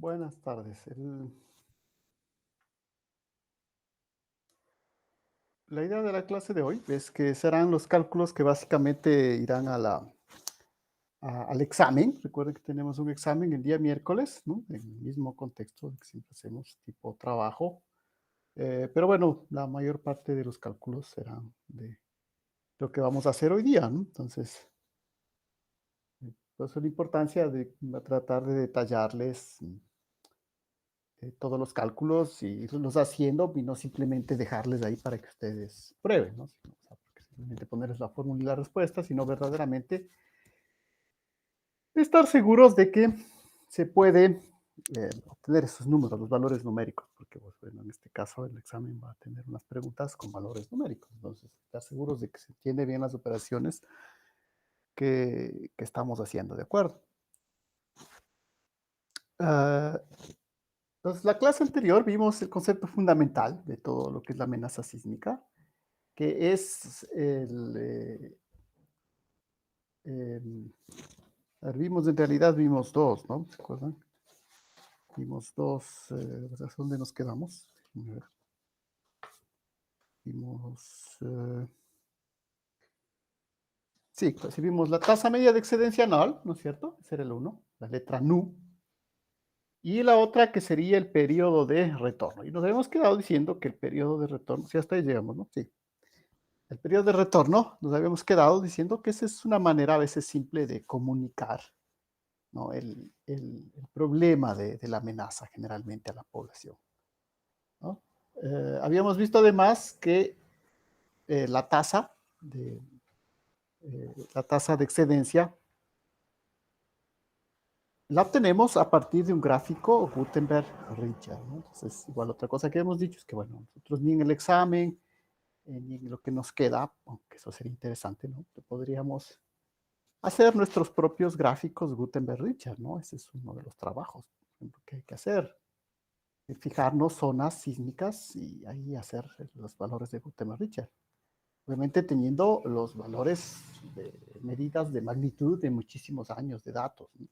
Buenas tardes. La idea de la clase de hoy es que serán los cálculos que básicamente irán al examen. Recuerden que tenemos un examen el día miércoles, ¿no? En el mismo contexto que siempre hacemos, tipo trabajo. Pero bueno, la mayor parte de los cálculos serán de lo que vamos a hacer hoy día, ¿no? Entonces, por eso la importancia de tratar de detallarles todos los cálculos y irlos haciendo y no simplemente dejarles ahí para que ustedes prueben, ¿no? Sino, o sea, porque simplemente ponerles la fórmula y la respuesta, sino verdaderamente estar seguros de que se puede obtener esos números, los valores numéricos, porque pues, bueno, en este caso el examen va a tener unas preguntas con valores numéricos, entonces estar seguros de que se entiende bien las operaciones que estamos haciendo, ¿de acuerdo? Ah, entonces, la clase anterior vimos el concepto fundamental de todo lo que es la amenaza sísmica, que es el a ver, en realidad vimos dos, ¿no? ¿Se acuerdan? Vimos dos, ¿dónde nos quedamos? Déjenme ver. Vimos, sí, pues sí vimos la tasa media de excedencia anual, ¿no es cierto? Ese era el uno, la letra NU. Y la otra que sería el periodo de retorno. Y nos habíamos quedado diciendo que el periodo de retorno, si hasta ahí llegamos, ¿no? Sí. El periodo de retorno, nos habíamos quedado diciendo que esa es una manera a veces simple de comunicar, ¿no? El problema de la amenaza generalmente a la población, ¿no? Habíamos visto además que eh, la tasa de, la tasa de excedencia la obtenemos a partir de un gráfico Gutenberg-Richard, ¿no? Entonces, igual otra cosa que hemos dicho es que, bueno, nosotros ni en el examen, ni en lo que nos queda, aunque eso sería interesante, ¿no? Podríamos hacer nuestros propios gráficos Gutenberg-Richard, ¿no? Ese es uno de los trabajos que hay que hacer. Fijarnos zonas sísmicas y ahí hacer los valores de Gutenberg-Richard. Obviamente teniendo los valores de medidas de magnitud de muchísimos años de datos, ¿no?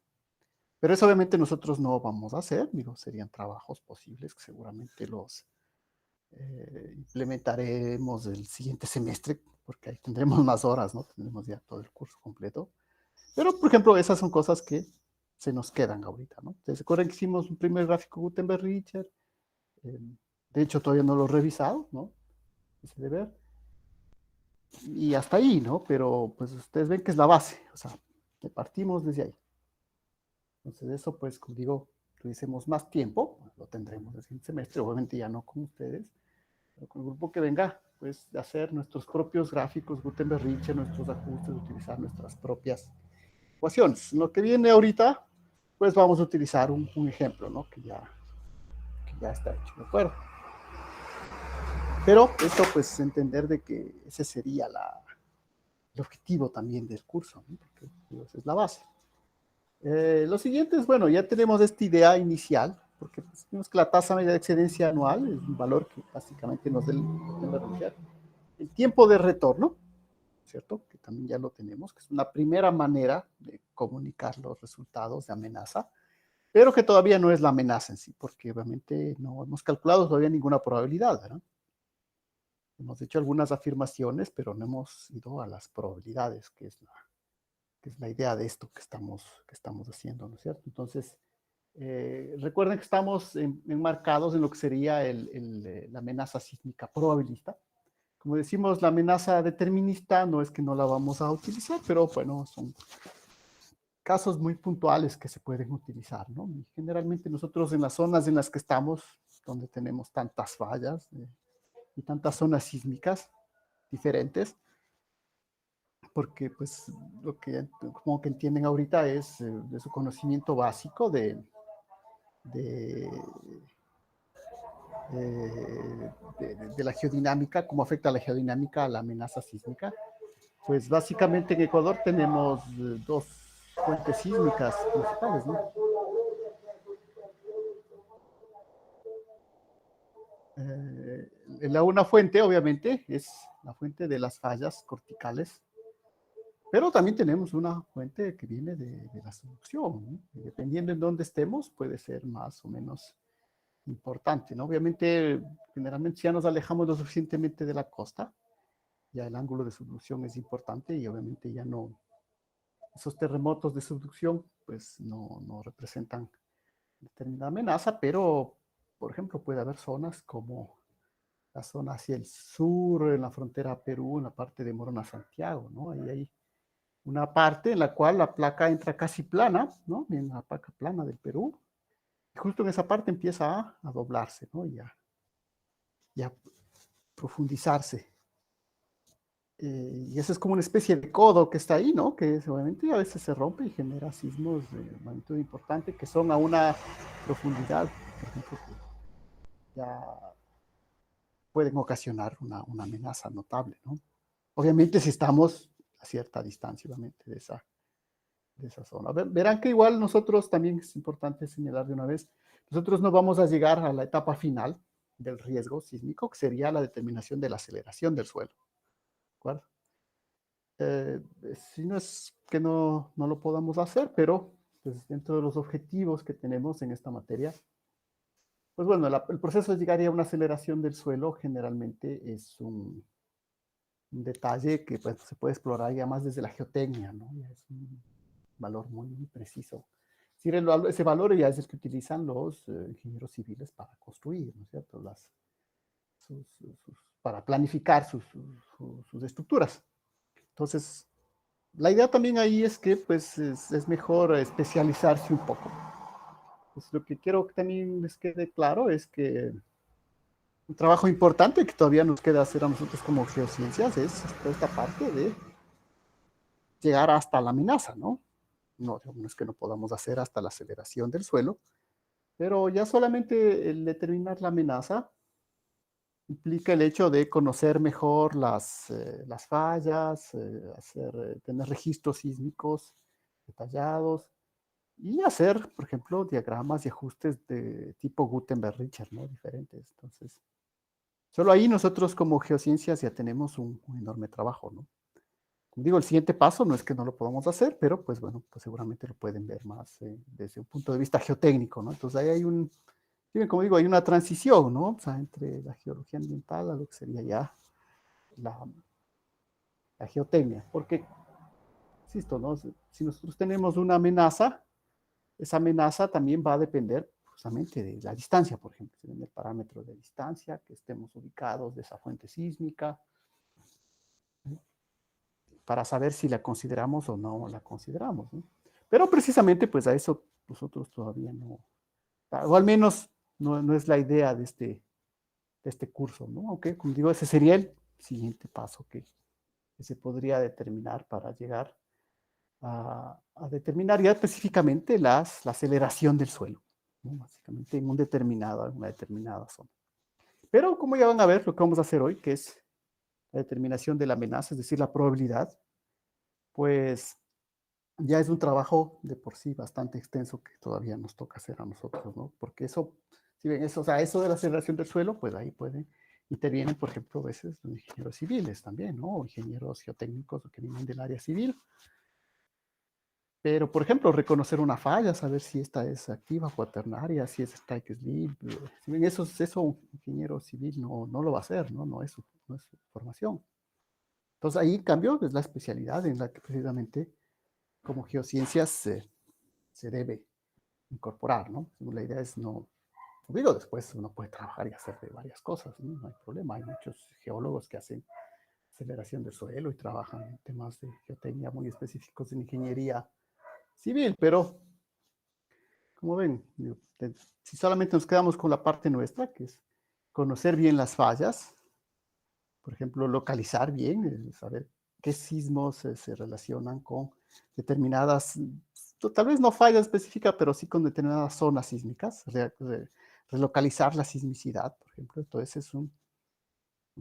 Pero eso obviamente nosotros no vamos a hacer, digo, serían trabajos posibles que seguramente los implementaremos el siguiente semestre, porque ahí tendremos más horas, ¿no? Tendremos ya todo el curso completo. Pero, por ejemplo, esas son cosas que se nos quedan ahorita, ¿no? ¿Se acuerdan que hicimos un primer gráfico Gutenberg-Richard? Eh, de hecho, todavía no lo he revisado, ¿no? Ese de ver. Y hasta ahí, ¿no? Pero, pues, ustedes ven que es la base, o sea, partimos desde ahí. Entonces, eso, pues, como digo, tuviésemos más tiempo, lo tendremos el siguiente semestre, obviamente ya no con ustedes, pero con el grupo que venga, pues, de hacer nuestros propios gráficos Gutenberg-Richard, nuestros ajustes, utilizar nuestras propias ecuaciones. Lo que viene ahorita, pues vamos a utilizar un ejemplo, ¿no? Que ya está hecho, ¿de acuerdo? Pero eso, pues, entender de que ese sería el objetivo también del curso, ¿no? Porque digo, esa es la base. Lo siguiente es, bueno, ya tenemos esta idea inicial, porque pues, vimos que la tasa media de excedencia anual es un valor que básicamente nos da el tiempo de retorno, ¿cierto? Que también ya lo tenemos, que es una primera manera de comunicar los resultados de amenaza, pero que todavía no es la amenaza en sí, porque obviamente no hemos calculado todavía ninguna probabilidad, ¿verdad? Hemos hecho algunas afirmaciones, pero no hemos ido a las probabilidades, que es la idea de esto que estamos haciendo, ¿no es cierto? Entonces, recuerden que estamos enmarcados en lo que sería la amenaza sísmica probabilista. Como decimos, la amenaza determinista no es que no la vamos a utilizar, pero bueno, son casos muy puntuales que se pueden utilizar, ¿no? Y generalmente nosotros en las zonas en las que estamos, donde tenemos tantas fallas y tantas zonas sísmicas diferentes, porque pues lo que como que entienden ahorita es de su conocimiento básico de, de la geodinámica, cómo afecta la geodinámica a la amenaza sísmica. Pues básicamente en Ecuador tenemos dos fuentes sísmicas principales, ¿no? La una fuente, obviamente, es la fuente de las fallas corticales Pero también tenemos una fuente que viene de la subducción, ¿no? Y dependiendo en dónde estemos, puede ser más o menos importante, ¿no? Obviamente, generalmente si ya nos alejamos lo suficientemente de la costa, ya el ángulo de subducción es importante y obviamente ya no, esos terremotos de subducción, pues no representan determinada amenaza, pero, por ejemplo, puede haber zonas como la zona hacia el sur, en la frontera Perú, en la parte de Morona Santiago, ¿no? Ahí hay una parte en la cual la placa entra casi plana, ¿no? En la placa plana del Perú, y justo en esa parte empieza a doblarse, ¿no? Y a profundizarse. Y eso es como una especie de codo que está ahí, ¿no? Que obviamente a veces se rompe y genera sismos de magnitud importante que son a una profundidad, por ejemplo, que ya pueden ocasionar una amenaza notable, ¿no? Obviamente si estamos a cierta distancia, obviamente, de esa zona. Verán que igual nosotros también es importante señalar de una vez, nosotros no vamos a llegar a la etapa final del riesgo sísmico, que sería la determinación de la aceleración del suelo. ¿De acuerdo? Si no es que no lo podamos hacer, pero pues, dentro de los objetivos que tenemos en esta materia, pues bueno, el proceso de llegar a una aceleración del suelo generalmente es un detalle que pues, se puede explorar ya más desde la geotecnia, ¿no? Ya es un valor muy preciso. Sí, ese valor ya es el que utilizan los ingenieros civiles para construir, ¿no es cierto? Para planificar sus estructuras. Entonces, la idea también ahí es que pues, es mejor especializarse un poco. Pues, lo que quiero que también les quede claro es que un trabajo importante que todavía nos queda hacer a nosotros como geociencias es toda esta parte de llegar hasta la amenaza, ¿no? No es que no podamos hacer hasta la aceleración del suelo, pero ya solamente el determinar la amenaza implica el hecho de conocer mejor las fallas, tener registros sísmicos detallados y hacer, por ejemplo, diagramas y ajustes de tipo Gutenberg-Richter, ¿no? Diferentes. Entonces, solo ahí nosotros como geociencias ya tenemos un enorme trabajo, ¿no? Como digo, el siguiente paso no es que no lo podamos hacer, pero pues bueno, pues seguramente lo pueden ver más desde un punto de vista geotécnico, ¿no? Entonces ahí hay como digo, hay una transición, ¿no? O sea, entre la geología ambiental a lo que sería ya la, la geotecnia, porque, insisto, ¿no? Si nosotros tenemos una amenaza, esa amenaza también va a depender justamente de la distancia, por ejemplo, el parámetro de distancia, que estemos ubicados de esa fuente sísmica, para saber si la consideramos o no la consideramos, ¿no? Pero precisamente, pues a eso nosotros todavía no, o al menos no es la idea de este curso, ¿no? Aunque, como digo, ese sería el siguiente paso que se podría determinar para llegar a determinar ya específicamente la aceleración del suelo, ¿no? Básicamente en una determinada zona. Pero como ya van a ver, lo que vamos a hacer hoy, que es la determinación de la amenaza, es decir, la probabilidad, pues ya es un trabajo de por sí bastante extenso que todavía nos toca hacer a nosotros, ¿no? Porque eso, si ven, eso, o sea, eso de la aceleración del suelo, pues ahí pueden, intervienen, por ejemplo, a veces los ingenieros civiles también, ¿no? O ingenieros geotécnicos que vienen del área civil. Pero, por ejemplo, reconocer una falla, saber si esta es activa, cuaternaria, si es strike slip. Si ven, eso un ingeniero civil no lo va a hacer, ¿no? No es su formación. Entonces ahí, en cambio, es la especialidad en la que precisamente como geociencias se debe incorporar, ¿no? La idea es no, digo, después uno puede trabajar y hacer de varias cosas, ¿no? No hay problema, hay muchos geólogos que hacen aceleración del suelo y trabajan en temas de geotecnia muy específicos en ingeniería civil, pero como ven, si solamente nos quedamos con la parte nuestra, que es conocer bien las fallas, por ejemplo, localizar bien, saber qué sismos se relacionan con determinadas, tal vez no fallas específicas, pero sí con determinadas zonas sísmicas, relocalizar la sismicidad, por ejemplo. Entonces es un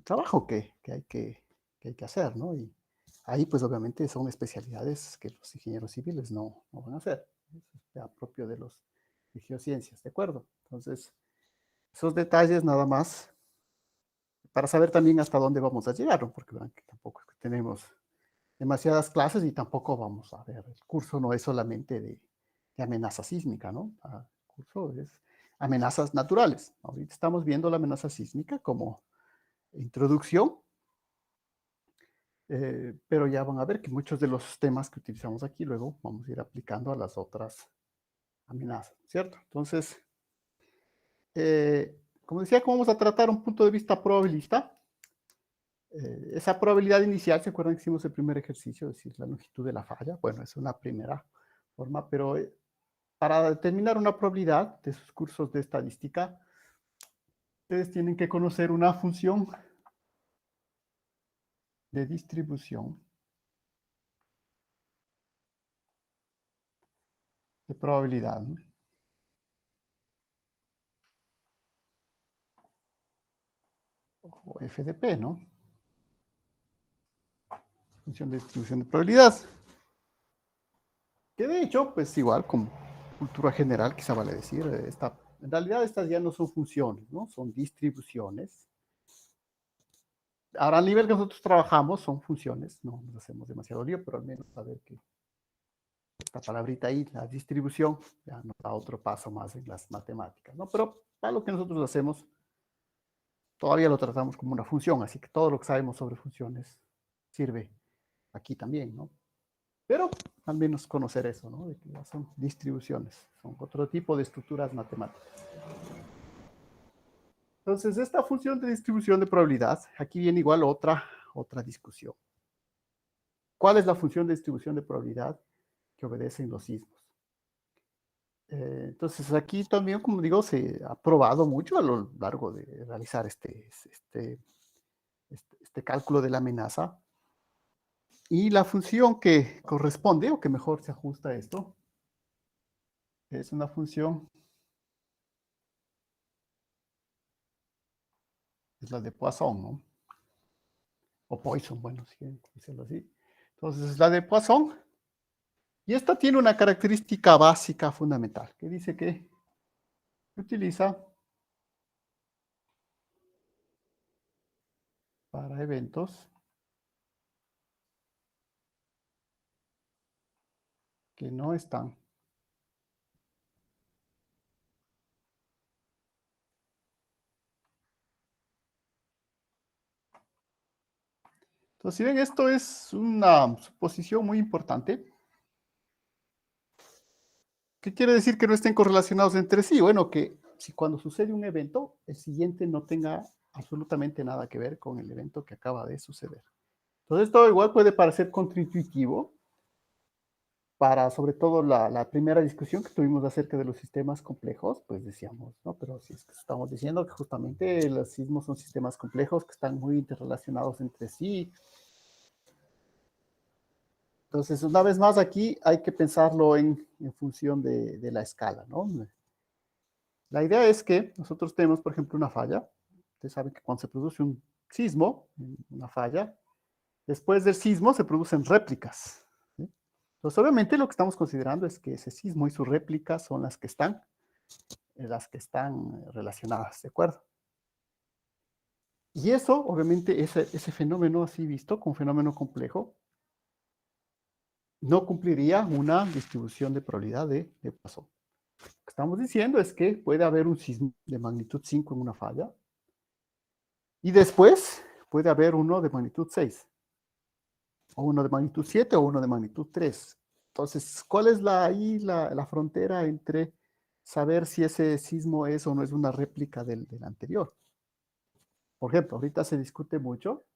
trabajo que hay que hacer, ¿no? Y ahí pues obviamente son especialidades que los ingenieros civiles no van a hacer. Eso es ya propio de geociencias, ¿de acuerdo? Entonces, esos detalles nada más para saber también hasta dónde vamos a llegar, ¿no? Porque verán que tampoco es que tenemos demasiadas clases y tampoco vamos a ver, el curso no es solamente de amenaza sísmica, ¿no? El curso es amenazas naturales. Ahorita estamos viendo la amenaza sísmica como introducción, pero ya van a ver que muchos de los temas que utilizamos aquí luego vamos a ir aplicando a las otras amenazas, ¿cierto? Entonces, como decía, ¿cómo vamos a tratar un punto de vista probabilista? Esa probabilidad inicial, ¿se acuerdan que hicimos el primer ejercicio? Es decir, la longitud de la falla. Bueno, es una primera forma, pero para determinar una probabilidad de sus cursos de estadística, ustedes tienen que conocer una función de distribución de probabilidad, ¿no? O FDP, ¿no? Función de distribución de probabilidad. Que de hecho, pues igual como cultura general, quizá vale decir, en realidad estas ya no son funciones, ¿no? Son distribuciones. Ahora, al nivel que nosotros trabajamos, son funciones, no nos hacemos demasiado lío, pero al menos saber que esta palabrita ahí, la distribución, ya nos da otro paso más en las matemáticas, ¿no? Pero para lo que nosotros hacemos, todavía lo tratamos como una función, así que todo lo que sabemos sobre funciones sirve aquí también, ¿no? Pero al menos conocer eso, ¿no? De que ya son distribuciones, son otro tipo de estructuras matemáticas. Entonces, esta función de distribución de probabilidad, aquí viene igual otra discusión. ¿Cuál es la función de distribución de probabilidad que obedecen los sismos? Entonces, aquí también, como digo, se ha probado mucho a lo largo de realizar este cálculo de la amenaza. Y la función que corresponde, o que mejor se ajusta a esto, es una función, es la de Poisson, ¿no? O Poisson, bueno, si quieren decirlo así. Entonces, es la de Poisson. Y esta tiene una característica básica fundamental, que dice que utiliza para eventos que no están entonces, si ven, esto es una suposición muy importante. ¿Qué quiere decir que no estén correlacionados entre sí? Bueno, que si cuando sucede un evento, el siguiente no tenga absolutamente nada que ver con el evento que acaba de suceder. Entonces, esto igual puede parecer contraintuitivo para, sobre todo, la primera discusión que tuvimos acerca de los sistemas complejos, pues decíamos, ¿no? Pero si es que estamos diciendo que justamente los sismos son sistemas complejos que están muy interrelacionados entre sí. Entonces, una vez más, aquí hay que pensarlo en función de la escala, ¿no? La idea es que nosotros tenemos, por ejemplo, una falla. Ustedes saben que cuando se produce un sismo, una falla, después del sismo se producen réplicas, ¿sí? Entonces, obviamente, lo que estamos considerando es que ese sismo y su réplica son las que están relacionadas, ¿de acuerdo? Y eso, obviamente, ese fenómeno así visto, como fenómeno complejo, no cumpliría una distribución de probabilidad de Poisson. Lo que estamos diciendo es que puede haber un sismo de magnitud 5 en una falla y después puede haber uno de magnitud 6 o uno de magnitud 7 o uno de magnitud 3. Entonces, ¿cuál es ahí la frontera entre saber si ese sismo es o no es una réplica del anterior? Por ejemplo, ahorita se discute mucho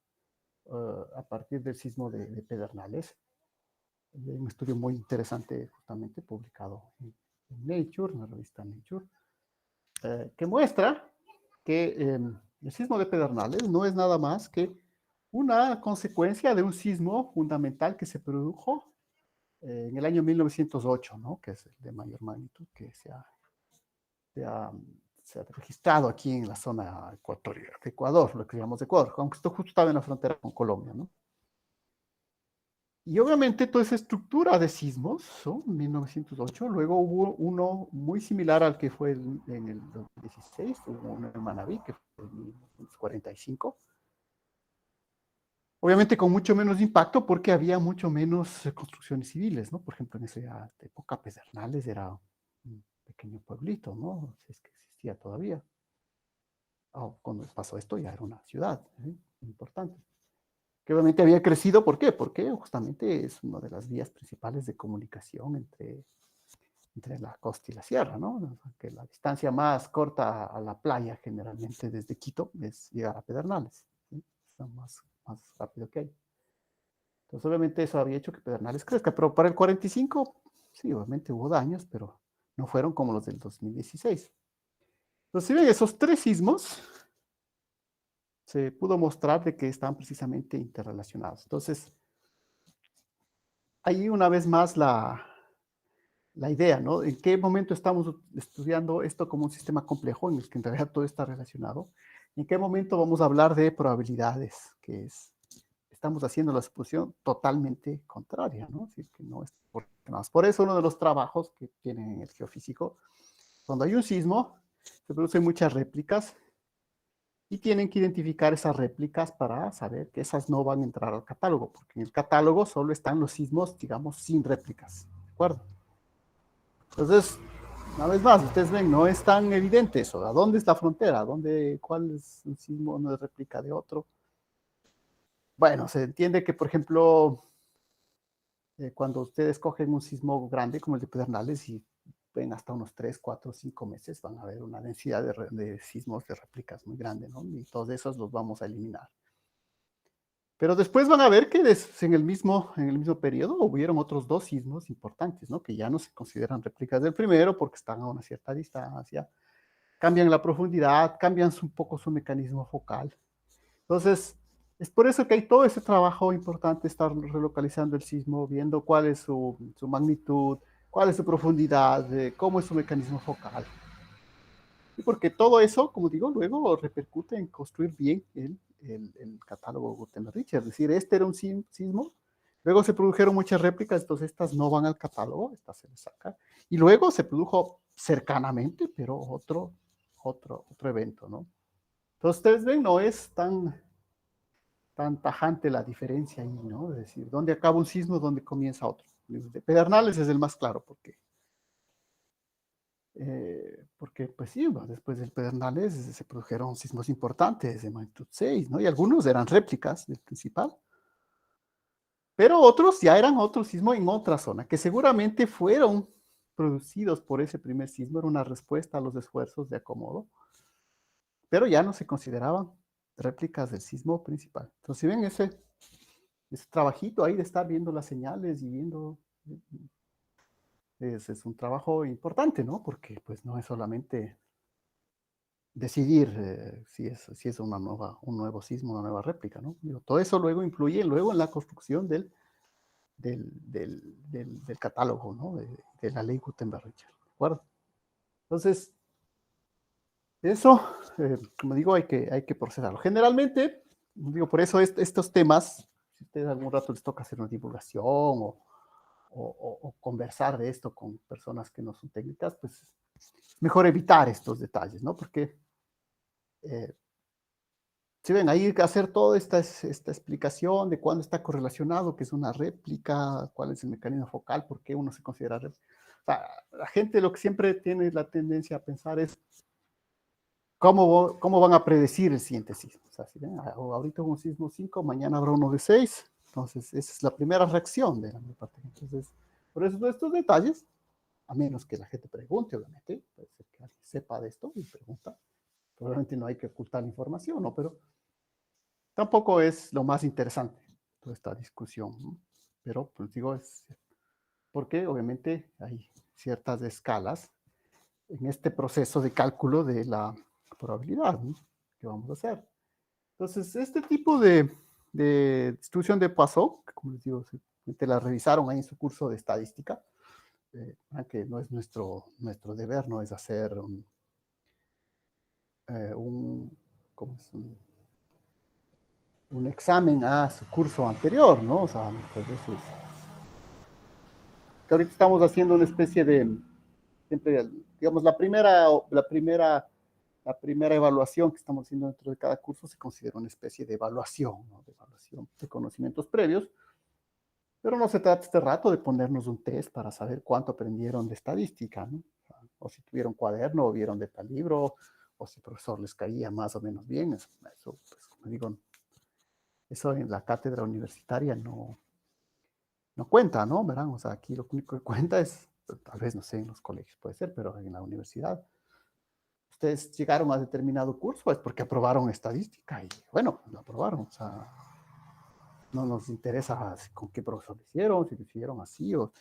a partir del sismo de Pedernales. Hay un estudio muy interesante justamente publicado en Nature, en la revista Nature, que muestra que el sismo de Pedernales no es nada más que una consecuencia de un sismo fundamental que se produjo en el año 1908, ¿no? Que es el de mayor magnitud que se ha, se ha registrado aquí en la zona ecuatorial de Ecuador, lo que llamamos Ecuador, aunque esto justo estaba en la frontera con Colombia, ¿no? Y obviamente toda esa estructura de sismos, ¿no? En 1908, luego hubo uno muy similar al que fue en el 2016, hubo uno en Manabí, que fue en 1945. Obviamente con mucho menos impacto porque había mucho menos construcciones civiles, ¿no? Por ejemplo, en esa época Pedernales era un pequeño pueblito, ¿no? Si es que existía todavía. Cuando pasó esto ya era una ciudad, ¿eh? Importante. Que obviamente había crecido, ¿por qué? Porque justamente es una de las vías principales de comunicación entre la costa y la sierra, ¿no? Que la distancia más corta a la playa generalmente desde Quito es llegar a Pedernales, ¿sí? Es lo más rápido que hay. Entonces, obviamente, eso había hecho que Pedernales crezca, pero para el 45, sí, obviamente hubo daños, pero no fueron como los del 2016. Entonces, si ven esos tres sismos, se pudo mostrar de que estaban precisamente interrelacionados. Entonces, ahí una vez más la idea, ¿no? ¿En qué momento estamos estudiando esto como un sistema complejo en el que en realidad todo está relacionado? ¿En qué momento vamos a hablar de probabilidades? Que es, estamos haciendo la suposición totalmente contraria, ¿no? Así que no es por eso uno de los trabajos que tienen en el geofísico, cuando hay un sismo, se producen muchas réplicas y tienen que identificar esas réplicas para saber que esas no van a entrar al catálogo, porque en el catálogo solo están los sismos, digamos, sin réplicas, ¿de acuerdo? Entonces, una vez más, ustedes ven, no es tan evidente eso. ¿A dónde es la frontera? ¿Cuál es un sismo no es réplica de otro? Bueno, se entiende que, por ejemplo, cuando ustedes cogen un sismo grande como el de Pedernales y ven hasta unos 3, 4, 5 meses, van a ver una densidad de sismos de réplicas muy grande, ¿no? Y todos esos los vamos a eliminar. Pero después van a ver que en el mismo periodo hubieron otros dos sismos importantes, ¿no? Que ya no se consideran réplicas del primero porque están a una cierta distancia, cambian la profundidad, cambian un poco su mecanismo focal. Entonces, es por eso que hay todo ese trabajo importante, estar relocalizando el sismo, viendo cuál es su magnitud, cuál es su profundidad, cómo es su mecanismo focal. Y porque todo eso, como digo, luego repercute en construir bien el catálogo Gutenberg-Richter. Es decir, este era un sismo, luego se produjeron muchas réplicas, entonces estas no van al catálogo, estas se les saca. Y luego se produjo cercanamente, pero otro evento, ¿no? Entonces, ustedes ven, no es tan tajante la diferencia ahí, ¿no? Es decir, ¿dónde acaba un sismo, dónde comienza otro? De Pedernales es el más claro, porque pues sí, después del Pedernales se produjeron sismos importantes de magnitud 6, ¿no? Y algunos eran réplicas del principal, pero otros ya eran otro sismo en otra zona, que seguramente fueron producidos por ese primer sismo, era una respuesta a los esfuerzos de acomodo, pero ya no se consideraban réplicas del sismo principal. Entonces, si ven ese trabajito ahí de estar viendo las señales y viendo, es un trabajo importante, ¿no? Porque pues no es solamente decidir si es un nuevo sismo, una nueva réplica, ¿no? Digo, todo eso luego influye luego en la construcción del catálogo, ¿no? De la ley Gutenberg-Richter, ¿de acuerdo? Entonces, eso, como digo, hay que procesarlo. Generalmente, digo, por eso estos temas, si ustedes algún rato les toca hacer una divulgación o conversar de esto con personas que no son técnicas, pues es mejor evitar estos detalles, ¿no? Porque eh, si ven, hay que hacer toda esta explicación de cuándo está correlacionado, qué es una réplica, cuál es el mecanismo focal, por qué uno se considera réplica. O sea, la gente lo que siempre tiene la tendencia a pensar es cómo van a predecir el siguiente sismo. O sea, si ven, ahorita hubo un sismo 5, mañana habrá uno de 6. Entonces, esa es la primera reacción de la mayor parte. Entonces, por eso estos detalles, a menos que la gente pregunte, obviamente, puede ser que alguien sepa de esto y pregunta. Probablemente no hay que ocultar la información, ¿no? Pero tampoco es lo más interesante toda esta discusión, ¿no? Pero, pues digo, es porque obviamente hay ciertas escalas en este proceso de cálculo de la probabilidad, ¿no? Que vamos a hacer. Entonces, este tipo de distribución de Poisson, que como les digo, te la revisaron ahí en su curso de estadística, que no es nuestro deber, no es hacer ¿cómo es? Un examen a su curso anterior, ¿no? O sea, muchas veces, que ahorita estamos haciendo una especie de, siempre, digamos, la primera la primera evaluación que estamos haciendo dentro de cada curso se considera una especie de evaluación, ¿no? De evaluación de conocimientos previos, pero no se trata este rato de ponernos un test para saber cuánto aprendieron de estadística, ¿no? O si tuvieron cuaderno, o vieron de tal libro, o si el profesor les caía más o menos bien. Eso pues, como digo, eso en la cátedra universitaria no cuenta, ¿no? ¿Verdad? O sea, aquí lo único que cuenta es, tal vez, no sé, en los colegios puede ser, pero en la universidad, ustedes llegaron a determinado curso, es porque aprobaron estadística y, bueno, lo aprobaron. O sea, no nos interesa con qué profesor lo hicieron, si lo hicieron así o...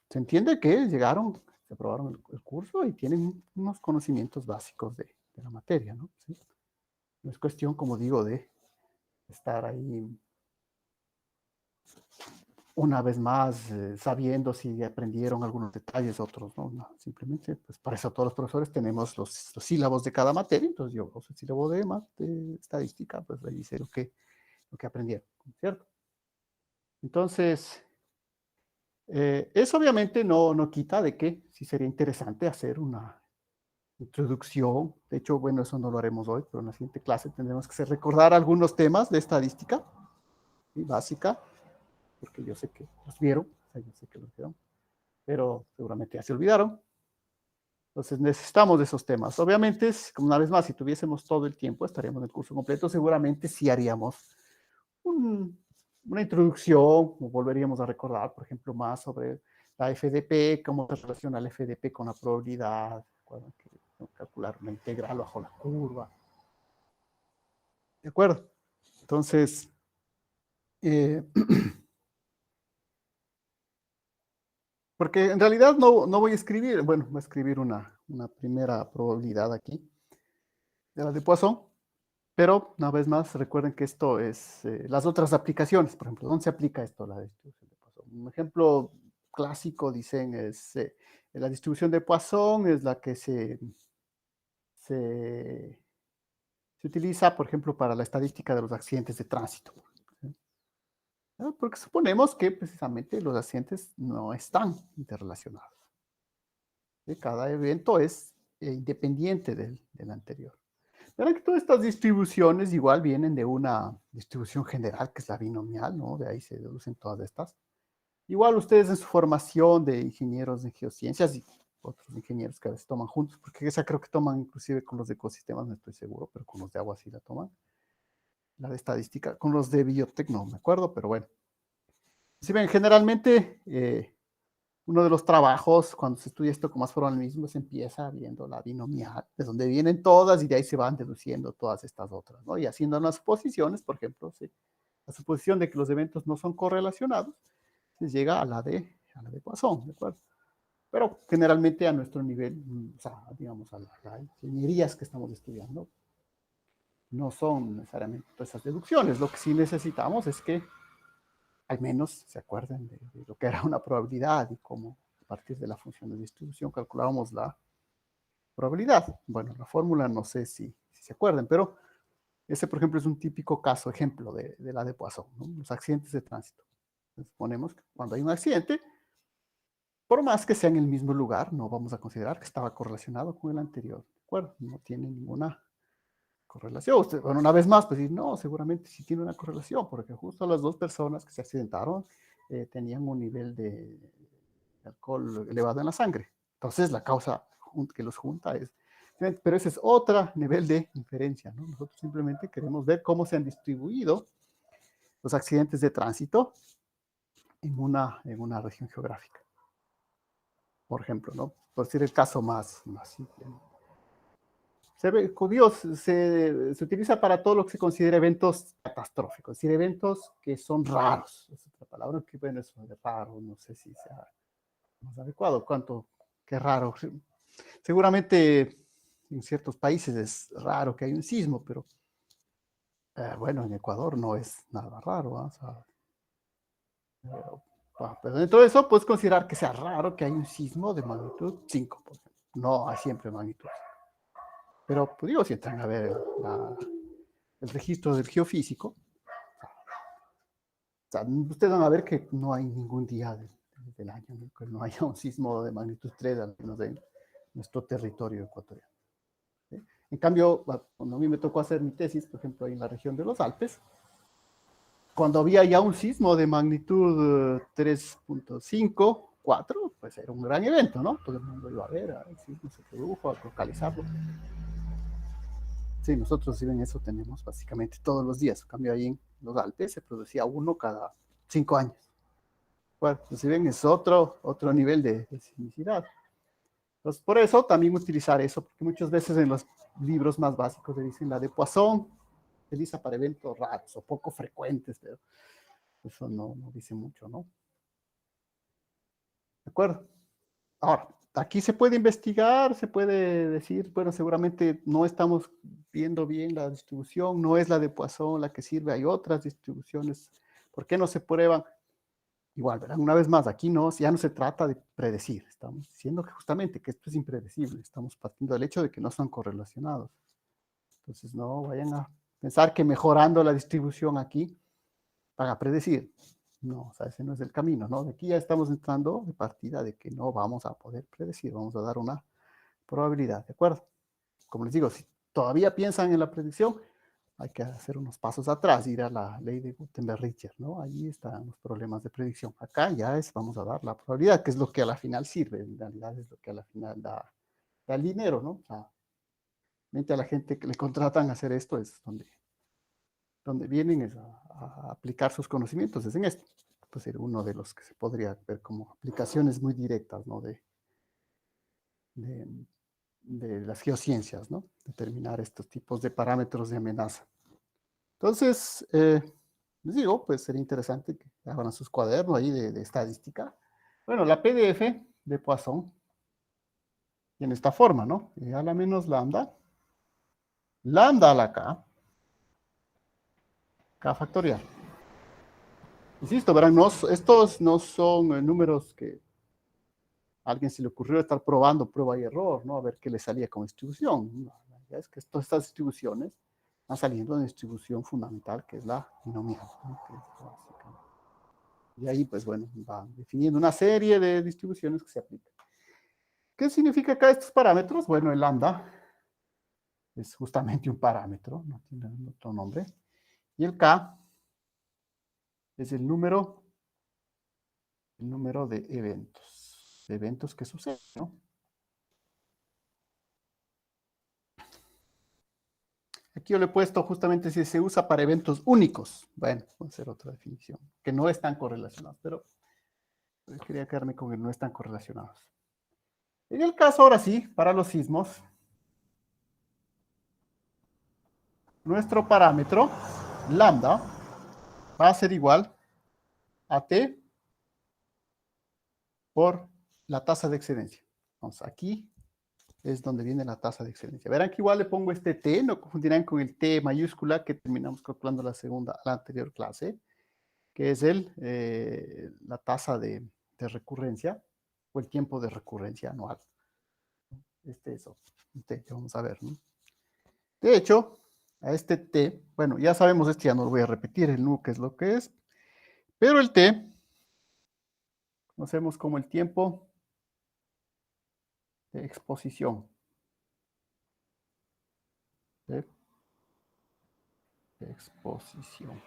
Se entiende que llegaron, se aprobaron el curso y tienen unos conocimientos básicos de la materia, ¿no? ¿Sí? No es cuestión, como digo, de estar ahí una vez más sabiendo si aprendieron algunos detalles, otros no, no. Simplemente, pues para eso todos los profesores tenemos los sílabos de cada materia, entonces yo uso el sílabo de estadística, pues ahí dice lo que aprendieron, ¿cierto? Entonces, eso obviamente no quita de que sí sería interesante hacer una introducción. De hecho, bueno, eso no lo haremos hoy, pero en la siguiente clase tendremos que recordar algunos temas de estadística, ¿sí? Básica, porque yo sé que los vieron, o sea, yo sé que los vieron, pero seguramente ya se olvidaron. Entonces necesitamos de esos temas. Obviamente, una vez más, si tuviésemos todo el tiempo, estaríamos en el curso completo, seguramente sí haríamos una introducción, o volveríamos a recordar, por ejemplo, más sobre la FDP, cómo se relaciona la FDP con la probabilidad, calcular una integral bajo la curva. ¿De acuerdo? Entonces, porque en realidad no voy a escribir, bueno, voy a escribir una primera probabilidad aquí, de la de Poisson, pero una vez más recuerden que esto es las otras aplicaciones, por ejemplo, ¿dónde se aplica esto la distribución de Poisson? Un ejemplo clásico, dicen, es la distribución de Poisson es la que se utiliza, por ejemplo, para la estadística de los accidentes de tránsito. ¿Sí? Porque suponemos que precisamente los accidentes no están interrelacionados. ¿Sí? Cada evento es independiente del anterior. Verán que todas estas distribuciones igual vienen de una distribución general, que es la binomial, ¿no? De ahí se deducen todas estas. Igual ustedes en su formación de ingenieros de geociencias y otros ingenieros que a veces toman juntos, porque esa creo que toman inclusive con los de ecosistemas, no estoy seguro, pero con los de agua sí la toman. La de estadística, con los de biotech no me acuerdo, pero bueno. Si ven, generalmente uno de los trabajos, cuando se estudia esto con más formalismo, se empieza viendo la binomial, de donde vienen todas y de ahí se van deduciendo todas estas otras, ¿no? Y haciendo unas suposiciones, por ejemplo, ¿sí? La suposición de que los eventos no son correlacionados, se llega a la de Poisson, ¿de acuerdo? Pero generalmente a nuestro nivel, o sea, digamos, a las ingenierías que estamos estudiando, no son necesariamente todas esas deducciones. Lo que sí necesitamos es que al menos se acuerden de lo que era una probabilidad y cómo a partir de la función de distribución calculábamos la probabilidad. Bueno, la fórmula no sé si se acuerdan, pero ese, por ejemplo, es un típico caso, ejemplo de la de Poisson, ¿no? Los accidentes de tránsito. Entonces, ponemos que cuando hay un accidente, por más que sea en el mismo lugar, no vamos a considerar que estaba correlacionado con el anterior. ¿De acuerdo? No tiene ninguna correlación. Usted, bueno, una vez más, pues no, seguramente sí tiene una correlación, porque justo las dos personas que se accidentaron tenían un nivel de alcohol elevado en la sangre. Entonces, la causa que los junta es... Pero ese es otro nivel de inferencia, ¿no? Nosotros simplemente queremos ver cómo se han distribuido los accidentes de tránsito en una región geográfica. Por ejemplo, ¿no? Por decir el caso más simple, ¿no? Se utiliza para todo lo que se considera eventos catastróficos, es decir, eventos que son raros. Es otra palabra que, bueno, eso de raro, no sé si sea más adecuado. Qué raro. Seguramente en ciertos países es raro que haya un sismo, pero bueno, en Ecuador no es nada raro. O sea, pero dentro de eso puedes considerar que sea raro que haya un sismo de magnitud 5, por ejemplo. No hay siempre magnitud. Pero pues digo, si entran a ver el registro del geofísico, o sea, ustedes van a ver que no hay ningún día del año en el que no haya un sismo de magnitud 3, al menos en nuestro territorio ecuatoriano. ¿Sí? En cambio, cuando a mí me tocó hacer mi tesis, por ejemplo, ahí en la región de los Alpes, cuando había ya un sismo de magnitud 3.5, 4, pues era un gran evento, ¿no? Todo el mundo iba a ver, el sismo se produjo, a localizarlo. Sí, nosotros en eso tenemos básicamente todos los días. En cambio, ahí en los Alpes se producía uno cada 5 años. Bueno, pues si ven, es otro nivel de sismicidad. Entonces, por eso también utilizar eso, porque muchas veces en los libros más básicos le dicen la de Poisson, se utiliza para eventos raros o poco frecuentes, pero eso no dice mucho, ¿no? ¿De acuerdo? Ahora, aquí se puede investigar, se puede decir, bueno, seguramente no estamos viendo bien la distribución, no es la de Poisson la que sirve, hay otras distribuciones, ¿por qué no se prueban? Igual, verán, una vez más, aquí no, ya no se trata de predecir, estamos diciendo que justamente que esto es impredecible, estamos partiendo del hecho de que no son correlacionados. Entonces, no vayan a pensar que mejorando la distribución aquí van a predecir. No, o sea, ese no es el camino, ¿no? De aquí ya estamos entrando de partida de que no vamos a poder predecir, vamos a dar una probabilidad, ¿de acuerdo? Como les digo, si todavía piensan en la predicción, hay que hacer unos pasos atrás, ir a la ley de Gutenberg-Richter, ¿no? Ahí están los problemas de predicción. Acá ya vamos a dar la probabilidad, que es lo que a la final sirve, en realidad es lo que a la final da el dinero, ¿no? O sea, a la gente que le contratan a hacer esto es donde vienen es a aplicar sus conocimientos, es en esto. Pues ser uno de los que se podría ver como aplicaciones muy directas, ¿no? De, de las geociencias, ¿no? Determinar estos tipos de parámetros de amenaza. Entonces, les digo, pues sería interesante que hagan sus cuadernos ahí de estadística. Bueno, la PDF de Poisson tiene esta forma, ¿no? A la menos lambda, lambda a la K factorial. Insisto, verán, estos no son números que a alguien se le ocurrió estar probando prueba y error, ¿no? A ver qué le salía con distribución. No, la es que todas estas distribuciones van saliendo de una distribución fundamental que es la binomial, ¿no? Que es y ahí, pues bueno, van definiendo una serie de distribuciones que se aplican. ¿Qué significa acá estos parámetros? Bueno, el lambda es justamente un parámetro, no tiene otro nombre. Y el K es el número de eventos que suceden, ¿no? Aquí yo le he puesto justamente si se usa para eventos únicos. Bueno, puede ser otra definición, que no están correlacionados, pero quería quedarme con el no están correlacionados. En el caso, ahora sí, para los sismos, nuestro parámetro, lambda, va a ser igual a T por la tasa de excedencia. Vamos, aquí es donde viene la tasa de excelencia. Verán que igual le pongo este T, no confundirán con el T mayúscula que terminamos calculando la anterior clase, que es la tasa de recurrencia o el tiempo de recurrencia anual. Eso, vamos a ver, ¿no? De hecho, a este T, bueno, ya sabemos, ya no lo voy a repetir, el nu que es lo que es, pero el T, conocemos como el tiempo de exposición. De exposición.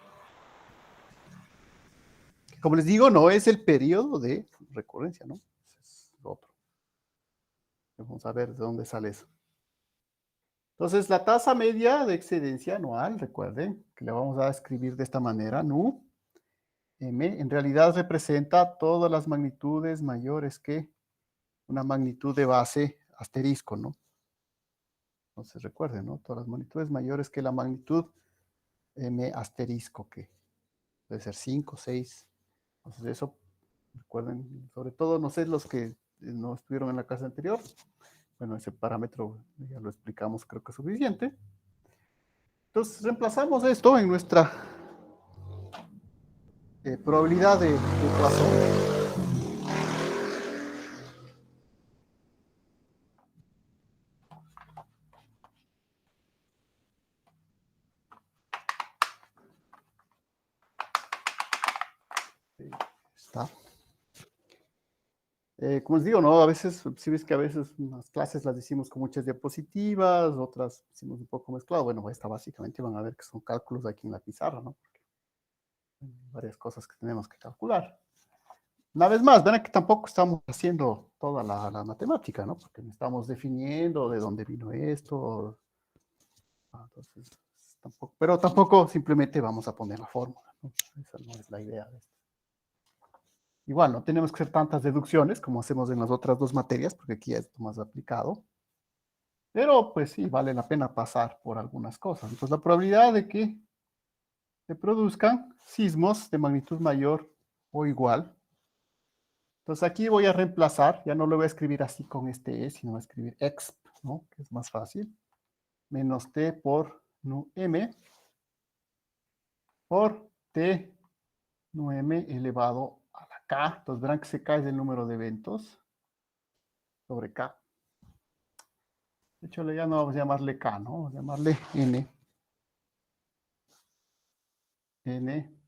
Como les digo, no es el periodo de recurrencia, ¿no? Es otro. Vamos a ver de dónde sale eso. Entonces, la tasa media de excedencia anual, recuerden que le vamos a escribir de esta manera, nu, m, en realidad representa todas las magnitudes mayores que una magnitud de base asterisco, ¿no? Entonces, recuerden, ¿no? Todas las magnitudes mayores que la magnitud m asterisco, que puede ser 5, 6. Entonces, eso, recuerden, sobre todo, no sé, los que no estuvieron en la clase anterior, bueno, ese parámetro ya lo explicamos, creo que es suficiente. Entonces, reemplazamos esto en nuestra probabilidad de Poisson. Está. Como les digo, ¿no? A veces, si ves que a veces unas clases las decimos con muchas diapositivas, otras decimos un poco mezclado. Bueno, esta básicamente van a ver que son cálculos aquí en la pizarra, ¿no? Varias cosas que tenemos que calcular. Una vez más, verán que tampoco estamos haciendo toda la matemática, ¿no? Porque estamos definiendo de dónde vino esto. Entonces, tampoco, pero tampoco simplemente vamos a poner la fórmula, ¿no? Esa no es la idea de esto. Igual, no tenemos que hacer tantas deducciones como hacemos en las otras dos materias, porque aquí es más aplicado. Pero, pues sí, vale la pena pasar por algunas cosas. Entonces, la probabilidad de que se produzcan sismos de magnitud mayor o igual. Entonces, aquí voy a reemplazar, ya no lo voy a escribir así con este E, sino voy a escribir exp, ¿no? Que es más fácil. Menos T por nu m por T nu m elevado a la K. Entonces, verán que se cae el número de eventos sobre K. De hecho, ya no vamos a llamarle K, ¿no? Vamos a llamarle N. N,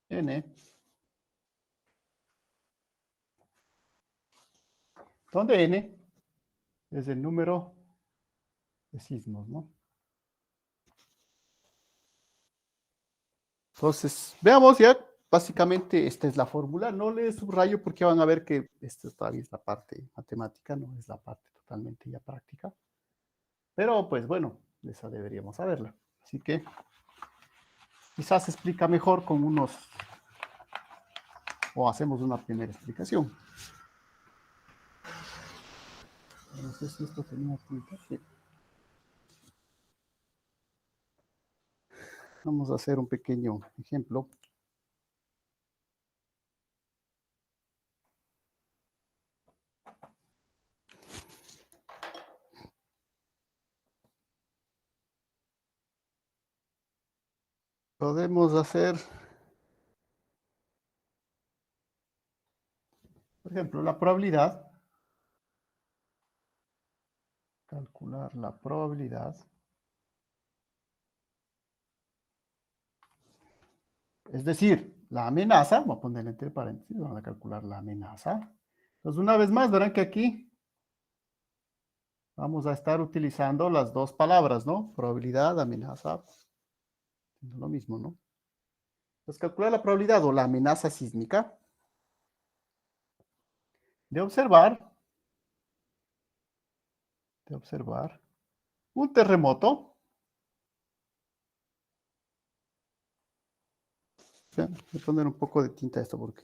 N. Donde N es el número de sismos, ¿no? Entonces, veamos ya, básicamente esta es la fórmula. No le subrayo porque van a ver que esta todavía es la parte matemática, no es la parte totalmente ya práctica. Pero, pues bueno, esa deberíamos saberla. Así que quizás se explica mejor con unos, o hacemos una primera explicación. No sé si esto tenía punta. Sí. Vamos a hacer un pequeño ejemplo. Podemos hacer, por ejemplo, la probabilidad. Calcular la probabilidad. Es decir, la amenaza, voy a ponerle entre paréntesis, vamos a calcular la amenaza. Entonces, una vez más, verán que aquí vamos a estar utilizando las dos palabras, ¿no? Probabilidad, amenaza, lo mismo, ¿no? Entonces, calcular la probabilidad o la amenaza sísmica de observar un terremoto. Voy a poner un poco de tinta a esto porque...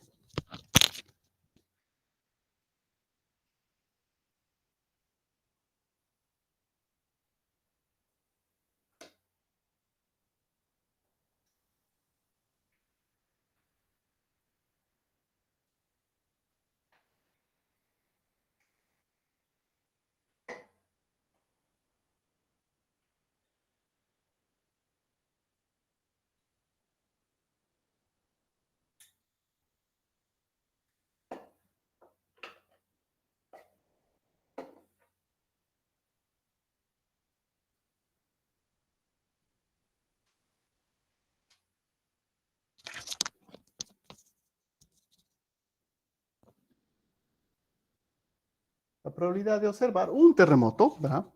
La probabilidad de observar un terremoto, ¿verdad?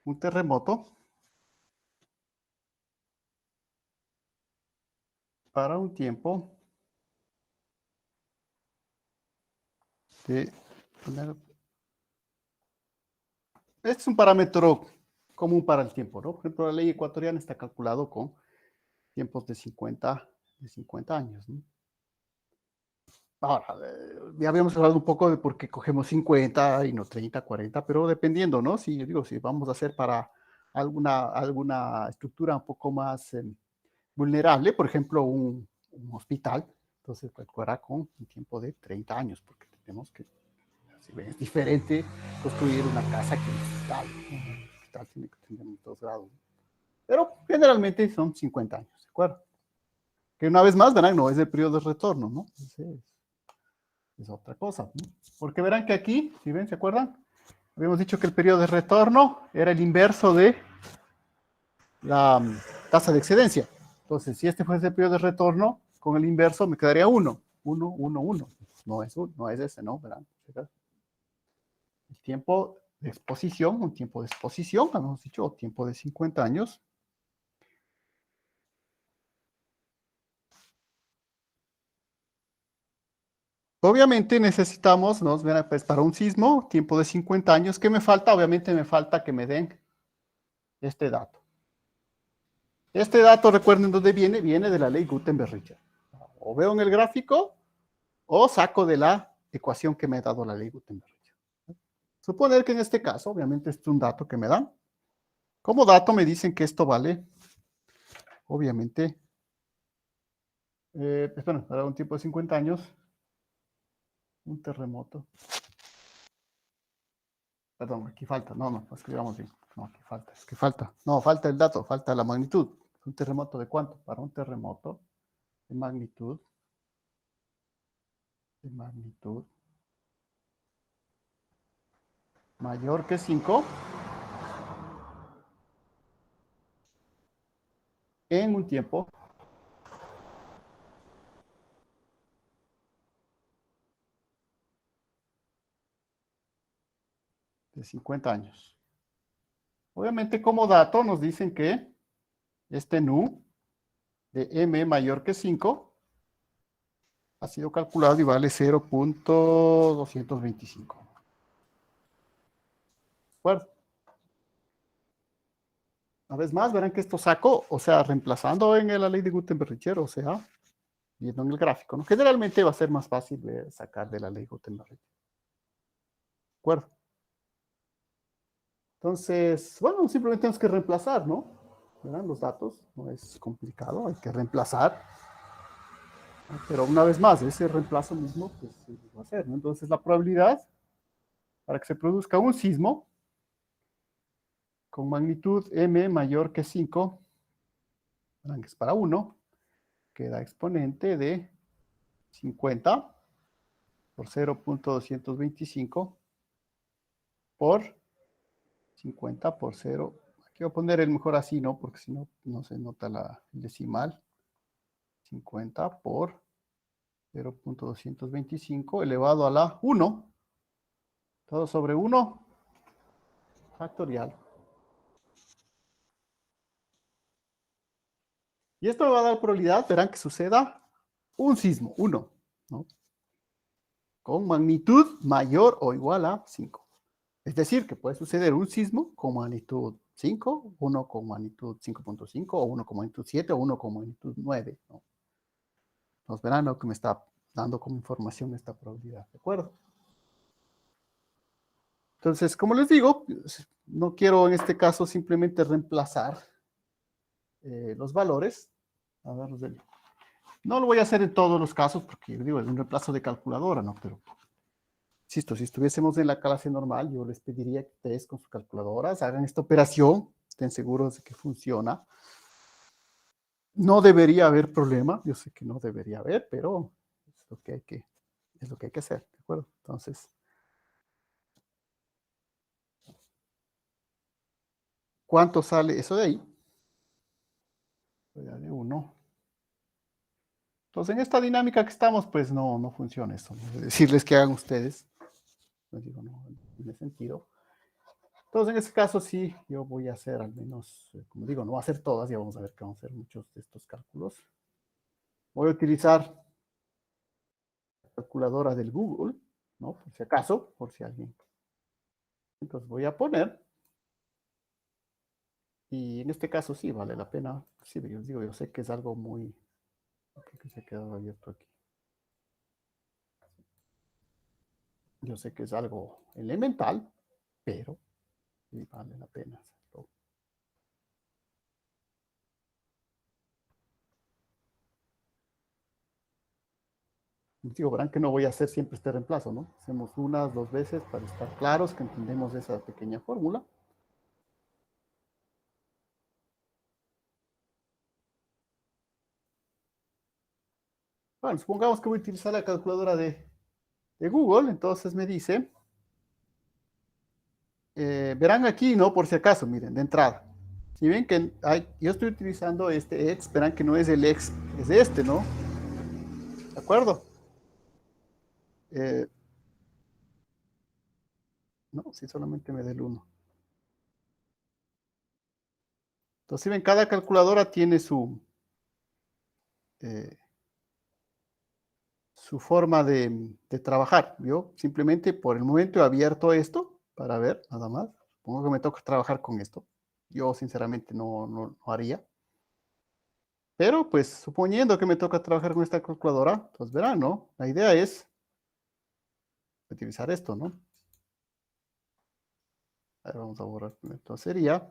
Un terremoto para un tiempo de... Este es un parámetro común para el tiempo, ¿no? Por ejemplo, la ley ecuatoriana está calculado con tiempos de 50 años, ¿no? Ahora, ya habíamos hablado un poco de por qué cogemos 50 y no 30, 40, pero dependiendo, ¿no? Si, yo digo, si vamos a hacer para alguna estructura un poco más vulnerable, por ejemplo, un hospital, entonces calculará con un tiempo de 30 años, porque tenemos que, si ven, es diferente construir una casa que un hospital. Un hospital tiene que tener 2 grados. Pero generalmente son 50 años, ¿de acuerdo? Que una vez más, verán, no es el periodo de retorno, ¿no? Es otra cosa, ¿no? Porque verán que aquí, si ven, ¿se acuerdan? Habíamos dicho que el periodo de retorno era el inverso de la tasa de excedencia. Entonces, si este fuese el periodo de retorno, con el inverso me quedaría 1. 1, 1, 1. No es ese, ¿no? ¿Verán? El tiempo de exposición, un tiempo de exposición, hemos dicho, tiempo de 50 años. Obviamente necesitamos, ¿no? Pues para un sismo, tiempo de 50 años, ¿qué me falta? Obviamente me falta que me den este dato. Este dato, recuerden dónde viene, viene de la ley Gutenberg-Richter. O veo en el gráfico o saco de la ecuación que me ha dado la ley Gutenberg-Richter. Suponer que en este caso, obviamente, este es un dato que me dan. Como dato me dicen que esto vale, obviamente, bueno, para un tiempo de 50 años, un terremoto. Perdón, aquí falta, no, escribamos bien. No, aquí falta, es que falta. No, falta el dato, falta la magnitud. ¿Un terremoto de cuánto? Para un terremoto de magnitud mayor que 5 en un tiempo de 50 años. Obviamente, como dato, nos dicen que este nu de m mayor que 5 ha sido calculado y vale 0.225. ¿De acuerdo? Una vez más, verán que esto saco, o sea, reemplazando en la ley de Gutenberg-Richter, o sea, viendo en el gráfico, ¿no? Generalmente va a ser más fácil de sacar de la ley Gutenberg-Richter. ¿De acuerdo? Entonces, bueno, simplemente tenemos que reemplazar, ¿no? ¿Verán? Los datos, no es complicado, hay que reemplazar. Pero una vez más, ese reemplazo mismo, pues, va a ser, ¿no? Entonces, la probabilidad para que se produzca un sismo con magnitud m mayor que 5, que es para 1, queda exponente de 50 por 0.225 por 50 por 0. Aquí voy a poner el mejor así, ¿no? Porque si no, no se nota la decimal. 50 por 0.225 elevado a la 1. Todo sobre 1 factorial. Y esto me va a dar probabilidad, verán que suceda un sismo, 1, ¿no? Con magnitud mayor o igual a 5. Es decir, que puede suceder un sismo con magnitud 5, uno con magnitud 5.5, o uno con magnitud 7, o uno con magnitud 9, ¿no? Nos verán lo que me está dando como información esta probabilidad, ¿de acuerdo? Entonces, como les digo, no quiero en este caso simplemente reemplazar los valores. A ver, no lo voy a hacer en todos los casos porque, digo, es un reemplazo de calculadora, ¿no? Pero, insisto, si estuviésemos en la clase normal, yo les pediría que ustedes con sus calculadoras hagan esta operación, estén seguros de que funciona. No debería haber problema, yo sé que no debería haber, pero es lo que hay que hacer, ¿de acuerdo? Entonces, ¿cuánto sale eso de ahí? Voy a darle 1. Entonces, en esta dinámica que estamos, pues no funciona eso. ¿No? Decirles que hagan ustedes, no digo, no tiene sentido. Entonces, en este caso sí, yo voy a hacer al menos, como digo, no voy a hacer todas, ya vamos a ver que vamos a hacer muchos de estos cálculos. Voy a utilizar la calculadora del Google, ¿no? Por si acaso, por si alguien. Entonces voy a poner, y en este caso sí vale la pena. Sí, yo digo, yo sé que es algo muy, que se ha quedado abierto aquí. Yo sé que es algo elemental, pero sí vale la pena hacerlo. Digo, verán que no voy a hacer siempre este reemplazo, ¿no? Hacemos unas, dos veces para estar claros que entendemos esa pequeña fórmula. Bueno, supongamos que voy a utilizar la calculadora de Google, entonces me dice, verán aquí, ¿no? Por si acaso, miren, de entrada. Si ven que yo estoy utilizando este X, verán que no es el X, es este, ¿no? ¿De acuerdo? No, si solamente me da el 1. Entonces, si ven, cada calculadora tiene eh, su forma de trabajar. Yo simplemente por el momento he abierto esto para ver, nada más. Supongo que me toca trabajar con esto. Yo sinceramente no haría. Pero pues suponiendo que me toca trabajar con esta calculadora, pues verán, ¿no? La idea es utilizar esto, ¿no? A ver, vamos a borrar. Entonces sería,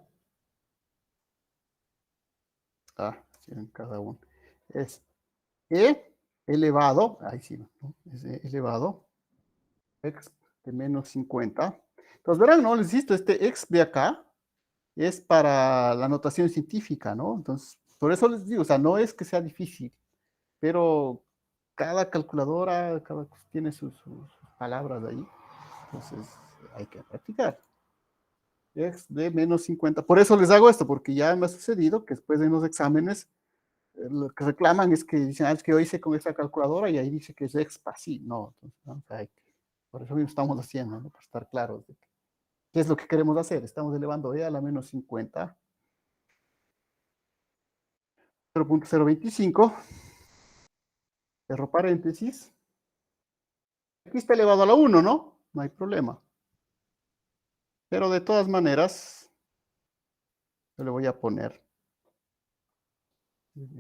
en cada uno, es E elevado, ahí sí, ¿no? Es E elevado, x de menos 50. Entonces verán, ¿no? Les insisto, este x de acá es para la notación científica, ¿no? Entonces, por eso les digo, o sea, no es que sea difícil, pero cada calculadora, cada tiene sus palabras ahí. Entonces, hay que practicar. X de menos 50. Por eso les hago esto, porque ya me ha sucedido que después de los exámenes, lo que reclaman es que dicen, es que yo hice con esta calculadora y ahí dice que es X para sí. No, entonces, ¿no? O sea, por eso mismo estamos haciendo, ¿no? Para estar claros de qué es lo que queremos hacer. Estamos elevando E a la menos 50. 0.025, cierro paréntesis. Aquí está elevado a la 1, ¿no? No hay problema. Pero de todas maneras, yo le voy a poner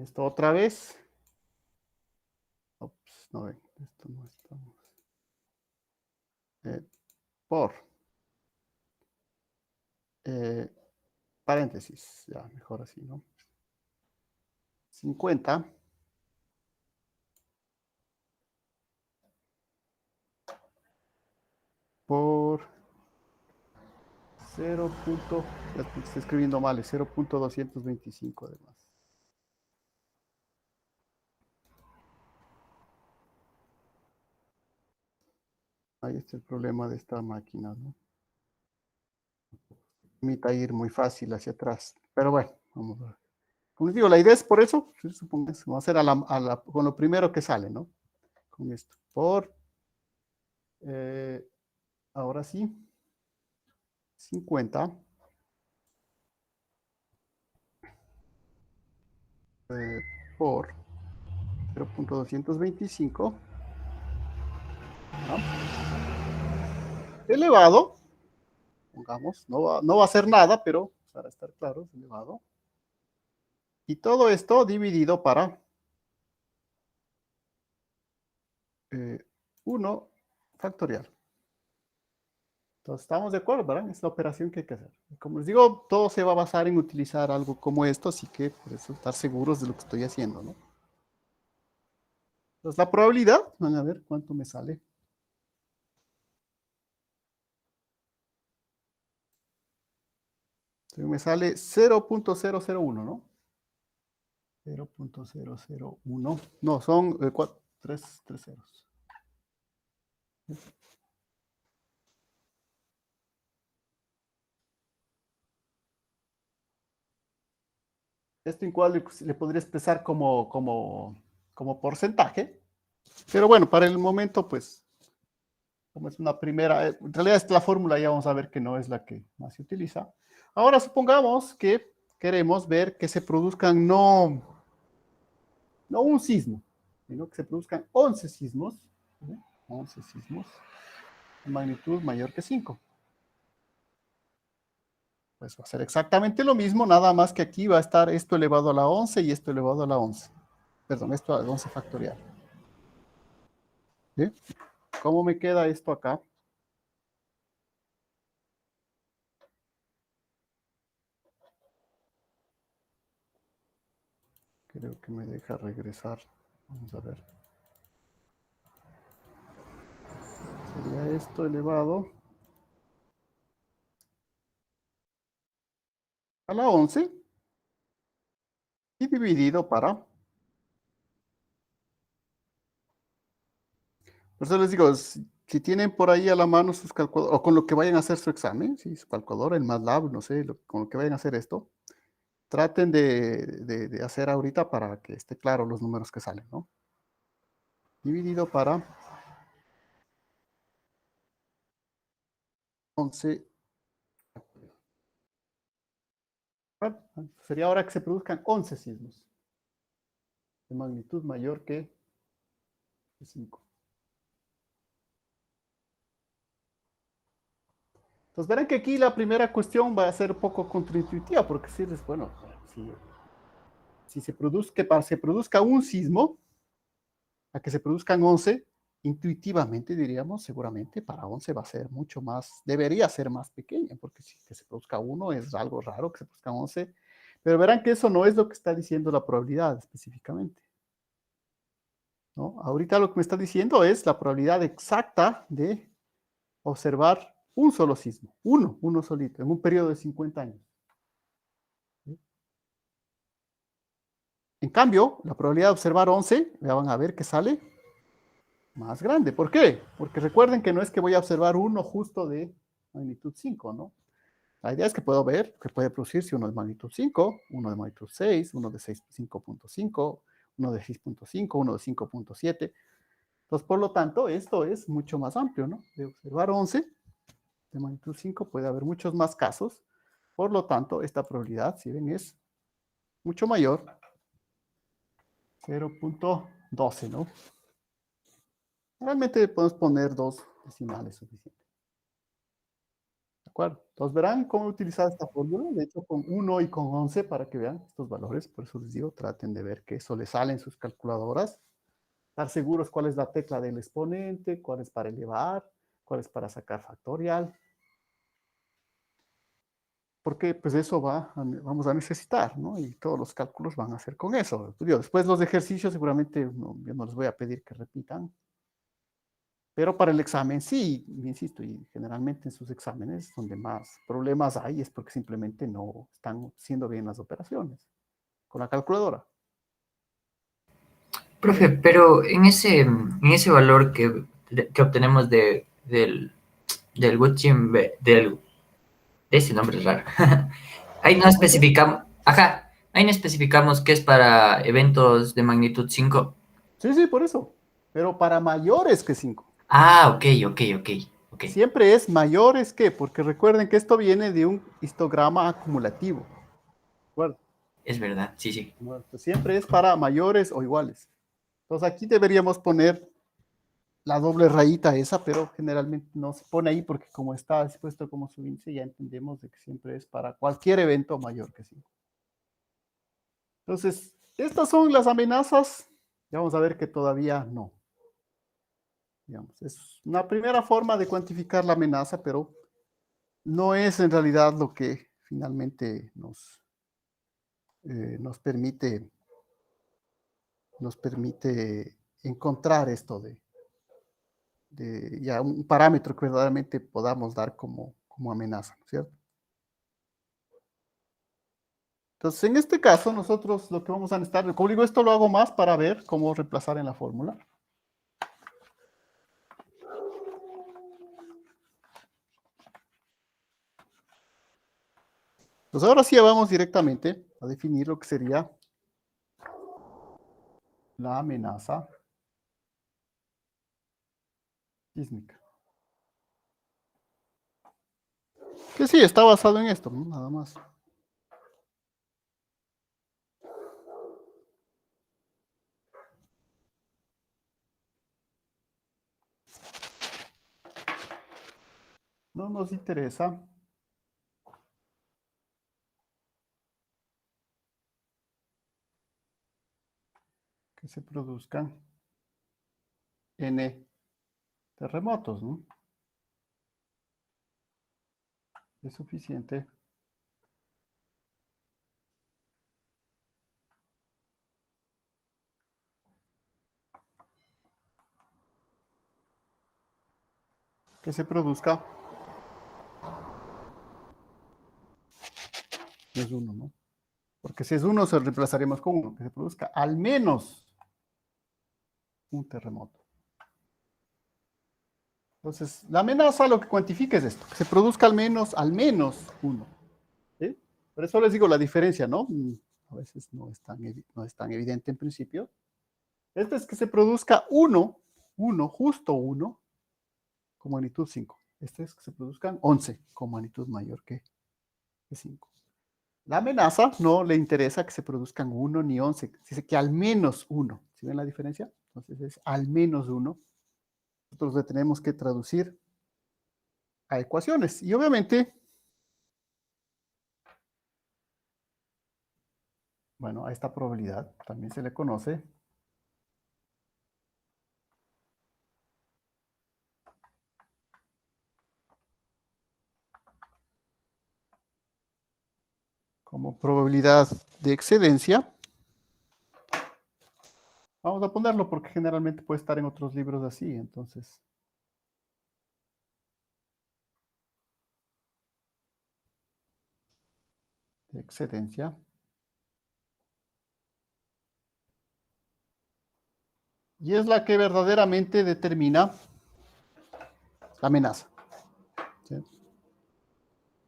esto otra vez. Ops, no, esto no estamos. Por eh, paréntesis, ya mejor así, ¿no? 50 por 0. Estoy escribiendo mal, es 0.225 además. Ahí está el problema de esta máquina, ¿no? Permita ir muy fácil hacia atrás. Pero bueno, vamos a ver. Como les digo, la idea es por eso, supongo que vamos a hacer con lo primero que sale, ¿no? Con esto. Eh, ahora sí, 50 por 0.225, ¿no? Elevado, pongamos, no va a hacer nada, pero para estar claro, es elevado. Y todo esto dividido para 1 factorial. Entonces, estamos de acuerdo, ¿verdad? Es la operación que hay que hacer. Como les digo, todo se va a basar en utilizar algo como esto, así que por eso estar seguros de lo que estoy haciendo, ¿no? Entonces, la probabilidad, van a ver cuánto me sale. Entonces, me sale 0.001, ¿no? 0.001. No, son 3 ceros. Esto igual le podría expresar como porcentaje, pero bueno, para el momento, pues, como es una primera, en realidad es la fórmula, ya vamos a ver que no es la que más se utiliza. Ahora supongamos que queremos ver que se produzcan no un sismo, sino que se produzcan 11 sismos, ¿sí? 11 sismos de magnitud mayor que 5. Pues va a ser exactamente lo mismo, nada más que aquí va a estar esto elevado a la 11 y esto elevado a la 11. Perdón, esto a la 11 factorial. ¿Sí? ¿Cómo me queda esto acá? Creo que me deja regresar. Vamos a ver. Sería esto elevado a la 11 y dividido para... Por eso les digo, si tienen por ahí a la mano sus calculadoras, o con lo que vayan a hacer su examen, ¿sí? Su calculadora, el MATLAB, no sé, con lo que vayan a hacer esto, traten de hacer ahorita para que esté claro los números que salen, ¿no? dividido para 11. Bueno, sería ahora que se produzcan 11 sismos de magnitud mayor que 5. Entonces verán que aquí la primera cuestión va a ser un poco contraintuitiva, porque si es, bueno, si se produzca un sismo, a que se produzcan 11, intuitivamente diríamos, seguramente para 11 va a ser mucho más, debería ser más pequeña, porque si que se produzca uno es algo raro, que se produzca 11, pero verán que eso no es lo que está diciendo la probabilidad específicamente, ¿no? Ahorita lo que me está diciendo es la probabilidad exacta de observar un solo sismo, uno solito, en un periodo de 50 años. En cambio, la probabilidad de observar 11, ya van a ver que sale más grande. ¿Por qué? Porque recuerden que no es que voy a observar uno justo de magnitud 5, ¿no? La idea es que puedo ver que puede producirse uno de magnitud 5, uno de magnitud 6, uno de 5.5, uno de 6.5, uno de 5.7. Entonces, por lo tanto, esto es mucho más amplio, ¿no? De observar 11 de magnitud 5 puede haber muchos más casos. Por lo tanto, esta probabilidad, si ven, es mucho mayor, 0.12, ¿no? Realmente podemos poner 2 decimales suficientes. ¿De acuerdo? Entonces verán cómo utilizar esta fórmula, de hecho con 1 y con 11 para que vean estos valores, por eso les digo, traten de ver que eso les sale en sus calculadoras, estar seguros cuál es la tecla del exponente, cuál es para elevar, cuál es para sacar factorial, porque pues eso vamos a necesitar, ¿no? Y todos los cálculos van a hacer con eso. Después los ejercicios seguramente yo no les voy a pedir que repitan, pero para el examen sí, insisto, y generalmente en sus exámenes donde más problemas hay es porque simplemente no están haciendo bien las operaciones con la calculadora. Profe, pero en ese valor que obtenemos del Gucci, de ese nombre es raro, ahí no especificamos, ajá, ahí no especificamos que es para eventos de magnitud 5. Sí, sí, por eso. Pero para mayores que 5. Ah, ok, ok, ok, ok. Siempre es mayores que, porque recuerden que esto viene de un histograma acumulativo. Bueno, Es verdad, sí, sí. siempre es para mayores o iguales. Entonces aquí deberíamos poner la doble rayita esa, pero generalmente no se pone ahí porque como está expuesto como subíndice, ya entendemos de que siempre es para cualquier evento mayor que 5. Entonces, estas son las amenazas. Ya vamos a ver que todavía no. Digamos, es una primera forma de cuantificar la amenaza, pero no es en realidad lo que finalmente nos permite encontrar esto de ya un parámetro que verdaderamente podamos dar como amenaza, ¿cierto? Entonces, en este caso, nosotros lo que vamos a necesitar, como digo, esto lo hago más para ver cómo reemplazar en la fórmula. Pues ahora sí vamos directamente a definir lo que sería la amenaza sísmica. Que sí, está basado en esto, ¿no? Nada más. No nos interesa que se produzcan N terremotos, ¿no? Es suficiente que se produzca, es uno, ¿no? Porque si es uno, se reemplazaremos con uno, que se produzca al menos un terremoto. Entonces, la amenaza lo que cuantifica es esto, que se produzca al menos uno. ¿Sí? Por eso les digo la diferencia, ¿no? A veces no es tan evidente en principio. Este es que se produzca uno, justo uno, con magnitud 5. Este es que se produzcan 11 con magnitud mayor que 5. La amenaza no le interesa que se produzcan 1 ni 11. Dice que al menos 1. ¿Sí ven la diferencia? Entonces es al menos 1. Nosotros le tenemos que traducir a ecuaciones. Y obviamente, bueno, a esta probabilidad también se le conoce como probabilidad de excedencia. Vamos a ponerlo porque generalmente puede estar en otros libros así, entonces. De excedencia. Y es la que verdaderamente determina la amenaza. ¿Sí?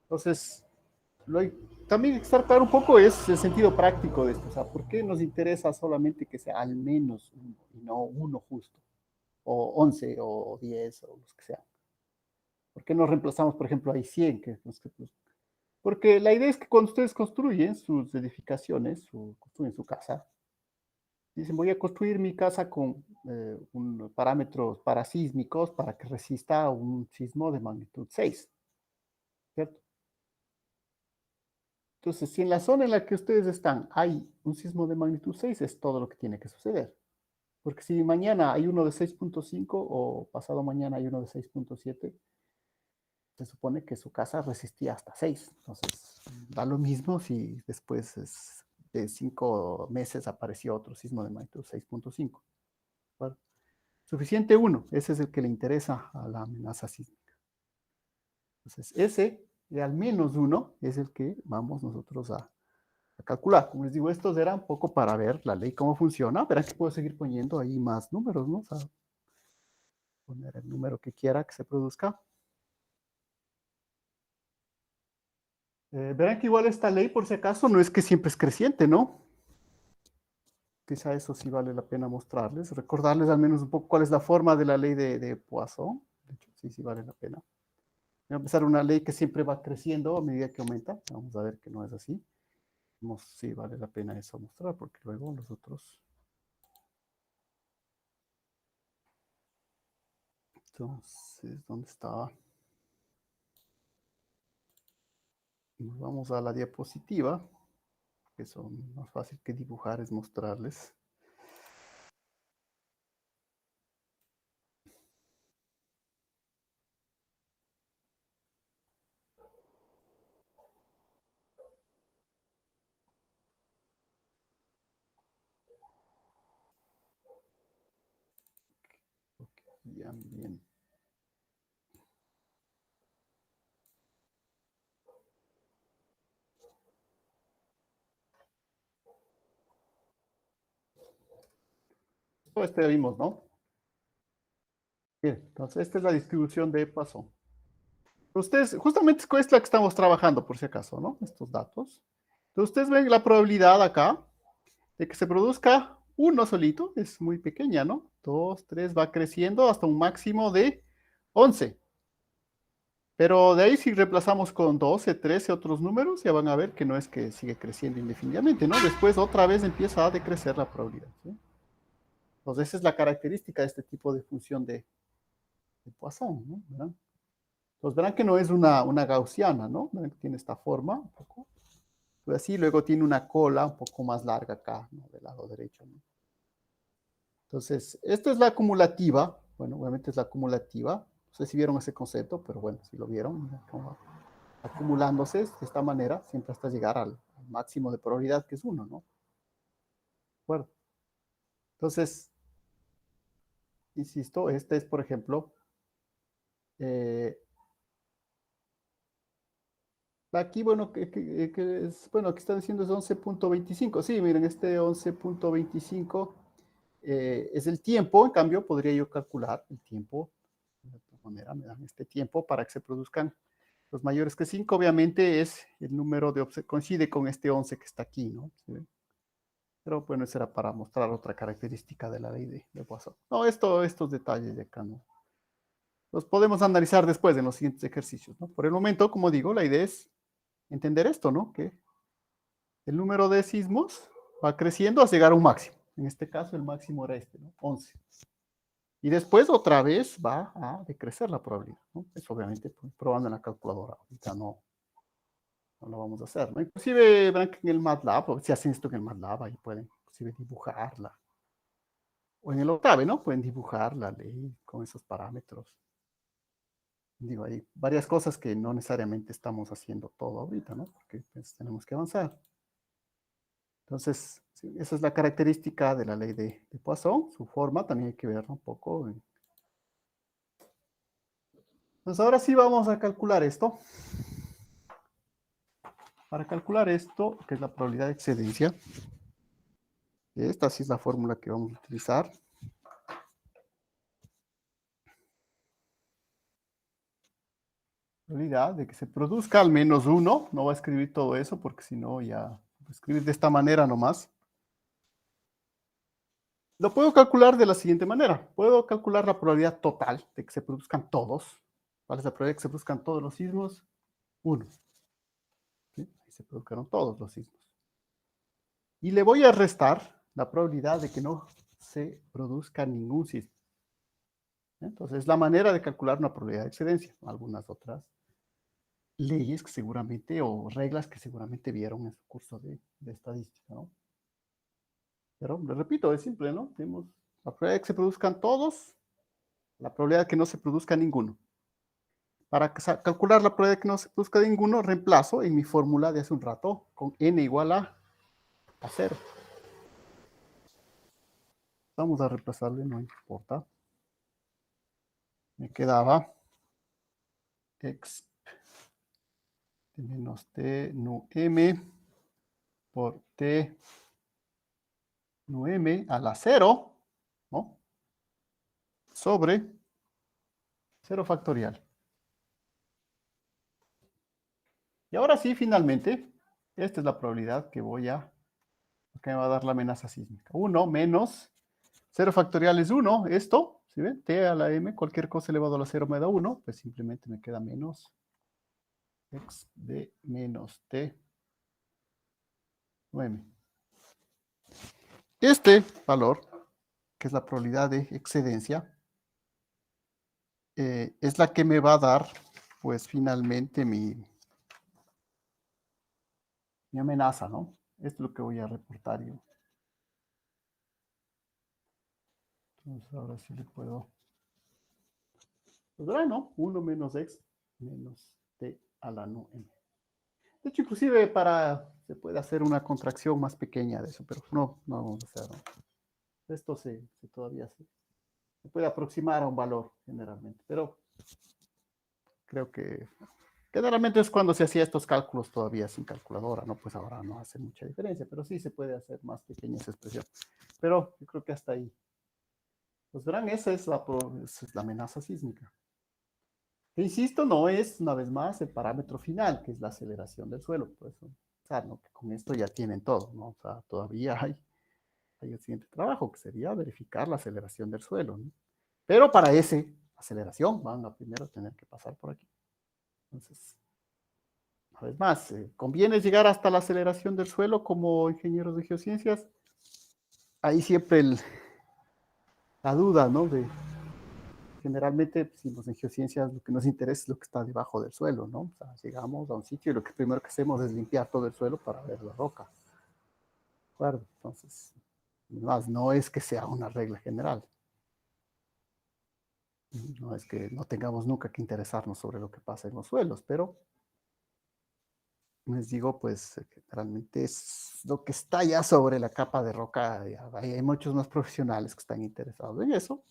Entonces, también hay que estar claro un poco es el sentido práctico de esto. O sea, ¿por qué nos interesa solamente que sea al menos uno y no uno justo? O 11 o 10 o los que sean. ¿Por qué no reemplazamos, por ejemplo, hay 100? Porque la idea es que cuando ustedes construyen sus edificaciones, construyen su casa, dicen, voy a construir mi casa con parámetros parasísmicos para que resista un sismo de magnitud 6, ¿cierto? Entonces, si en la zona en la que ustedes están hay un sismo de magnitud 6, es todo lo que tiene que suceder. Porque si mañana hay uno de 6.5 o pasado mañana hay uno de 6.7, se supone que su casa resistía hasta 6. Entonces, da lo mismo si después de 5 meses apareció otro sismo de magnitud 6.5. Bueno, suficiente uno, ese es el que le interesa a la amenaza sísmica. Entonces, ese de al menos uno es el que vamos nosotros a calcular. Como les digo, estos eran un poco para ver la ley cómo funciona. Verán que puedo seguir poniendo ahí más números, ¿no? O sea, poner el número que quiera que se produzca. Verán que igual esta ley, por si acaso, no es que siempre es creciente, ¿no? Quizá eso sí vale la pena mostrarles, recordarles al menos un poco cuál es la forma de la ley de Poisson. De hecho, sí vale la pena. Voy a empezar una ley que siempre va creciendo a medida que aumenta. Vamos a ver que no es así. Sí vale la pena eso mostrar, porque luego los otros. Entonces, ¿dónde estaba? Nos vamos a la diapositiva, que son más fácil que dibujar, es mostrarles. Bien, bien. Este vimos, ¿no? Bien, entonces esta es la distribución de Poisson. Ustedes, justamente es con esta que estamos trabajando, por si acaso, ¿no? Estos datos. Entonces ustedes ven la probabilidad acá de que se produzca uno solito, es muy pequeña, ¿no? 2, 3, va creciendo hasta un máximo de 11. Pero de ahí si reemplazamos con 12, 13 otros números, ya van a ver que no es que sigue creciendo indefinidamente, ¿no? Después otra vez empieza a decrecer la probabilidad, ¿sí? Entonces esa es la característica de este tipo de función de Poisson, ¿no? ¿Verdad? Entonces verán que no es una gaussiana, ¿no? Verán que tiene esta forma un poco. Pues así, luego tiene una cola un poco más larga acá, ¿no? Del lado derecho, ¿no? Entonces, esto es la acumulativa. Bueno, obviamente es la acumulativa. No sé si vieron ese concepto, pero bueno, si lo vieron, como acumulándose de esta manera, siempre hasta llegar al máximo de probabilidad, que es 1, ¿no? Bueno, entonces, insisto, este es, por ejemplo, aquí, bueno, bueno, aquí están diciendo es 11.25. Sí, miren, este 11.25 es el tiempo. En cambio, podría yo calcular el tiempo. De otra manera, me dan este tiempo para que se produzcan los mayores que 5. Obviamente es el número de coincide con este 11 que está aquí, ¿no? ¿Sí ven? Pero bueno, eso era para mostrar otra característica de la ley de Poisson. No, estos detalles de acá no. Los podemos analizar después en los siguientes ejercicios, ¿no? Por el momento, como digo, la idea es entender esto, ¿no? Que el número de sismos va creciendo hasta llegar a un máximo. En este caso, el máximo era este, ¿no? 11. Y después otra vez va a decrecer la probabilidad, ¿no? Eso obviamente pues, probando en la calculadora. Ahorita no lo vamos a hacer, ¿no? Inclusive, verán que en el MATLAB, si hacen esto en el MATLAB, ahí pueden inclusive dibujarla. O en el Octave, ¿no? Pueden dibujar la ley con esos parámetros. Digo, hay varias cosas que no necesariamente estamos haciendo todo ahorita, ¿no? Porque pues, tenemos que avanzar. Entonces, sí, esa es la característica de la ley de Poisson. Su forma también hay que verla un poco. Entonces, ahora sí vamos a calcular esto. Para calcular esto, que es la probabilidad de excedencia, esta sí es la fórmula que vamos a utilizar. Probabilidad de que se produzca al menos uno. No voy a escribir todo eso porque si no ya voy a escribir de esta manera nomás. Lo puedo calcular de la siguiente manera. Puedo calcular la probabilidad total de que se produzcan todos. ¿Cuál es la probabilidad de que se produzcan todos los sismos? 1. ¿Sí? Ahí se produjeron todos los sismos. Y le voy a restar la probabilidad de que no se produzca ningún sismo. Entonces, es la manera de calcular una probabilidad de excedencia. Algunas otras leyes que seguramente, o reglas que seguramente vieron en su curso de estadística, ¿no? Pero, le repito, es simple, ¿no? Tenemos la probabilidad de que se produzcan todos, la probabilidad de que no se produzca ninguno. Para calcular la probabilidad de que no se produzca ninguno, reemplazo en mi fórmula de hace un rato con n igual a 0. Vamos a reemplazarle, no importa. Me quedaba x menos t nu m por t nu m a la 0, ¿no? Sobre 0 factorial. Y ahora sí, finalmente, esta es la probabilidad que me va a dar la amenaza sísmica. 1 menos 0 factorial es 1, esto, ¿sí ven? T a la m, cualquier cosa elevado a la 0 me da 1, pues simplemente me queda menos x de menos t nu m. Este valor, que es la probabilidad de excedencia, es la que me va a dar, pues finalmente mi amenaza, ¿no? Esto es lo que voy a reportar yo. Entonces ahora sí le puedo. Pues verá, ¿no? 1 menos x menos t a la nu m. De hecho, inclusive se puede hacer una contracción más pequeña de eso, pero no vamos a hacer, ¿no? Esto todavía se puede aproximar a un valor generalmente, pero creo que generalmente es cuando se hacía estos cálculos todavía sin calculadora, ¿no? Pues ahora no hace mucha diferencia, pero sí se puede hacer más pequeña esa expresión. Pero yo creo que hasta ahí. Pues verán, esa es la amenaza sísmica. E insisto, no es, una vez más, el parámetro final, que es la aceleración del suelo. Por eso, o sea, ¿no? Que con esto ya tienen todo, ¿no? O sea, todavía hay el siguiente trabajo, que sería verificar la aceleración del suelo, ¿no? Pero para esa aceleración van a primero tener que pasar por aquí. Entonces, una vez más, ¿conviene llegar hasta la aceleración del suelo como ingenieros de geociencias? Ahí siempre la duda, ¿no? Generalmente, si pues, en geociencias lo que nos interesa es lo que está debajo del suelo, ¿no? O sea, llegamos a un sitio y lo que primero que hacemos es limpiar todo el suelo para ver la roca. ¿De acuerdo? Entonces, más, no es que sea una regla general. No es que no tengamos nunca que interesarnos sobre lo que pasa en los suelos, pero les digo, pues realmente es lo que está ya sobre la capa de roca. Hay muchos más profesionales que están interesados en eso.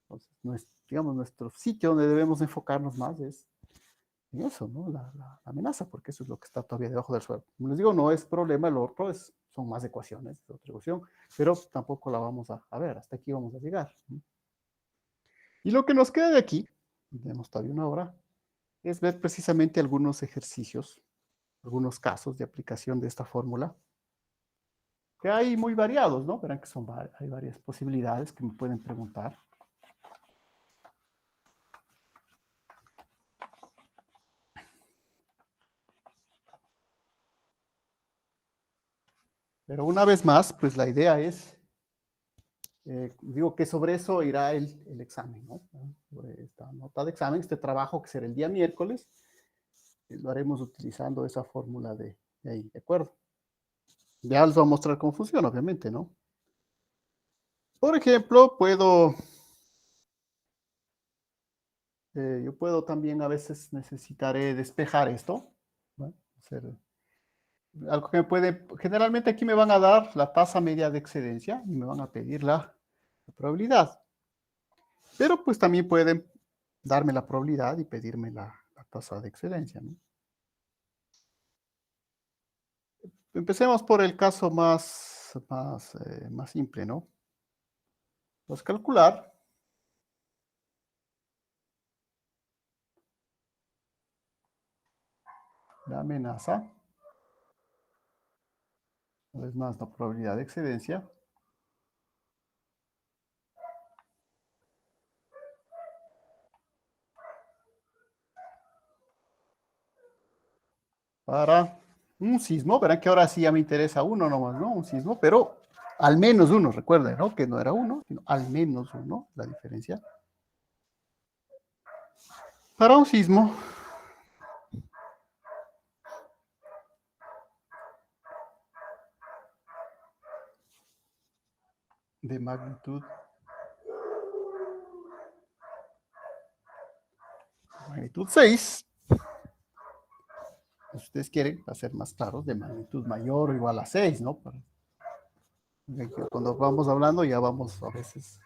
Entonces, digamos, nuestro sitio donde debemos enfocarnos más es en eso, ¿no? La amenaza, porque eso es lo que está todavía debajo del suelo. Como les digo, no es problema, el otro son más ecuaciones, es otra ecuación, pero tampoco la vamos a ver, hasta aquí vamos a llegar. Y lo que nos queda de aquí, tenemos todavía una hora, es ver precisamente algunos ejercicios, algunos casos de aplicación de esta fórmula que hay muy variados, ¿no? Verán que hay varias posibilidades que me pueden preguntar. Pero una vez más, pues la idea es, digo que sobre eso irá el examen, ¿no? Esta nota de examen, este trabajo que será el día miércoles, lo haremos utilizando esa fórmula de ahí, ¿de acuerdo? Ya les voy a mostrar cómo funciona, obviamente, ¿no? Por ejemplo, yo puedo también a veces necesitaré despejar esto, ¿no? Algo que me puede, generalmente aquí me van a dar la tasa media de excedencia y me van a pedir la probabilidad. Pero pues también pueden darme la probabilidad y pedirme la tasa de excedencia, ¿no? Empecemos por el caso más simple, ¿no? Pues calcular la amenaza, una vez más la probabilidad de excedencia, para un sismo. Verán que ahora sí ya me interesa uno nomás, ¿no? Un sismo, pero al menos uno, recuerden, ¿no? Que no era uno, sino al menos uno, la diferencia. Para un sismo de magnitud 6, si ustedes quieren hacer más claros, de magnitud mayor o igual a 6, ¿no? Cuando vamos hablando ya vamos a veces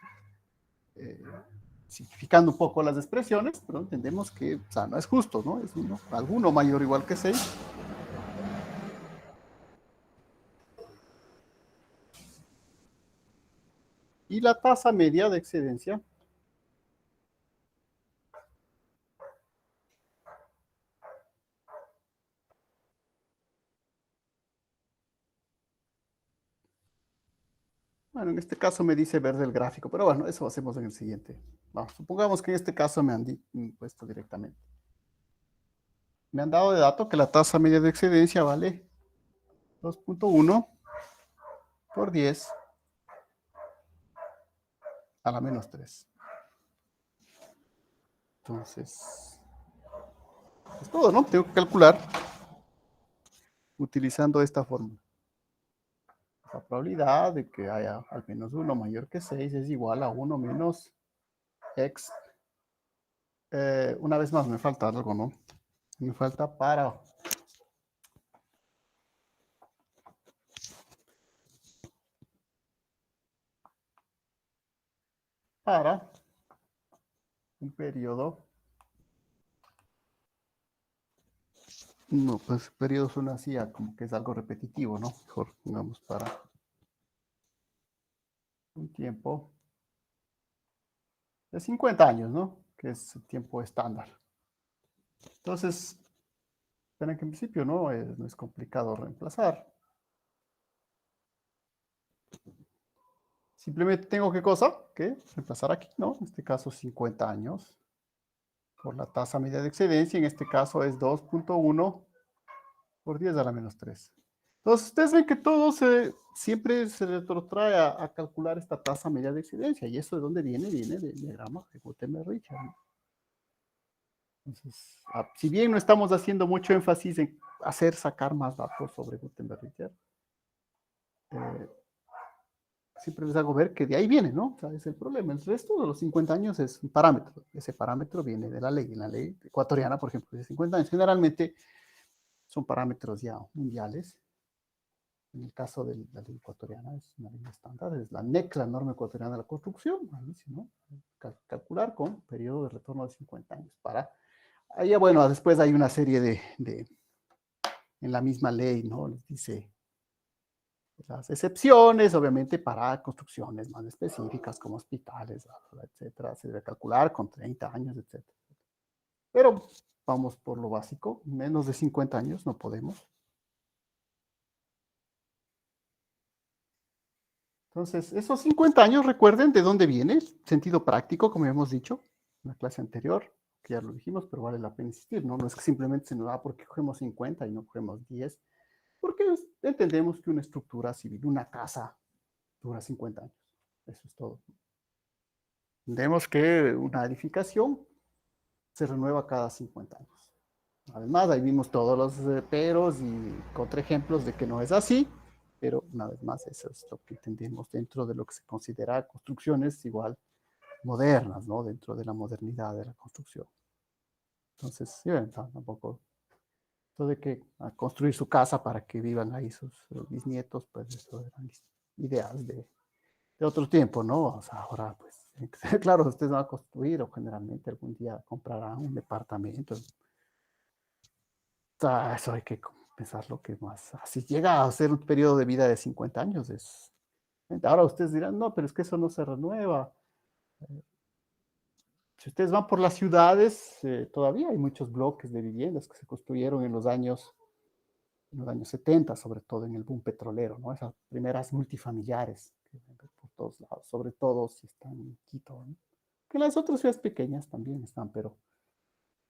simplificando un poco las expresiones, pero entendemos que, o sea, no es justo, ¿no? Es alguno mayor o igual que 6. Y la tasa media de excedencia bueno, en este caso me dice verde el gráfico, pero bueno, eso hacemos en el siguiente. Vamos, supongamos que en este caso me han puesto directamente. Me han dado de dato que la tasa media de excedencia vale 2.1 por 10 a la menos 3. Entonces, es todo, ¿no? Tengo que calcular utilizando esta fórmula. La probabilidad de que haya al menos 1 mayor que 6 es igual a 1 menos x. Una vez más, me falta algo, ¿no? Me falta para un periodo. No, pues periodo suena así, como que es algo repetitivo, ¿no? Mejor pongamos para un tiempo de 50 años, ¿no? Que es el tiempo estándar. Entonces, ven que en principio no es complicado reemplazar. Simplemente tengo ¿qué cosa? Que reemplazar aquí, ¿no? En este caso 50 años por la tasa media de excedencia. En este caso es 2.1 por 10 a la menos 3. Entonces, ustedes ven que todo siempre se retrotrae a calcular esta tasa media de excedencia. ¿Y eso de dónde viene? Viene del diagrama de Gutenberg-Richard, ¿no? Entonces, si bien no estamos haciendo mucho énfasis en sacar más datos sobre Gutenberg-Richard, siempre les hago ver que de ahí viene, ¿no? O sea, es el problema. El resto de los 50 años es un parámetro. Ese parámetro viene de la ley. En la ley ecuatoriana, por ejemplo, de 50 años. Generalmente son parámetros ya mundiales. En el caso de la ley ecuatoriana es una ley estándar, es la NEC, la norma ecuatoriana de la construcción, ahí dice, ¿no? Calcular con periodo de retorno de 50 años. Ahí, bueno, después hay una serie en la misma ley, ¿no? Les dice las excepciones, obviamente, para construcciones más específicas como hospitales, etcétera, se debe calcular con 30 años, etcétera. Pero vamos por lo básico, menos de 50 años no podemos. Entonces, esos 50 años, recuerden de dónde viene, sentido práctico, como hemos dicho en la clase anterior, que ya lo dijimos, pero vale la pena insistir, ¿no? No es que simplemente se nos da porque cogemos 50 y no cogemos 10, porque entendemos que una estructura civil, una casa, dura 50 años. Eso es todo. Entendemos que una edificación se renueva cada 50 años. Además, ahí vimos todos los peros y contraejemplos de que no es así, pero una vez más, eso es lo que entendemos dentro de lo que se considera construcciones igual modernas, ¿no? Dentro de la modernidad de la construcción. Entonces, sí, tampoco, eso de que a construir su casa para que vivan ahí sus bisnietos, pues eso eran ideas de otro tiempo, ¿no? O sea, ahora, pues, claro, ustedes van a construir o generalmente algún día comprarán un departamento. O sea, eso hay que pensar lo que más. Si llega a ser un periodo de vida de 50 años, es. Ahora ustedes dirán, no, pero es que eso no se renueva. Si ustedes van por las ciudades, todavía hay muchos bloques de viviendas que se construyeron en los años 70, sobre todo en el boom petrolero, ¿no? Esas primeras multifamiliares que ven por todos lados, sobre todo si están en Quito, ¿no? Que las otras ciudades pequeñas también están, pero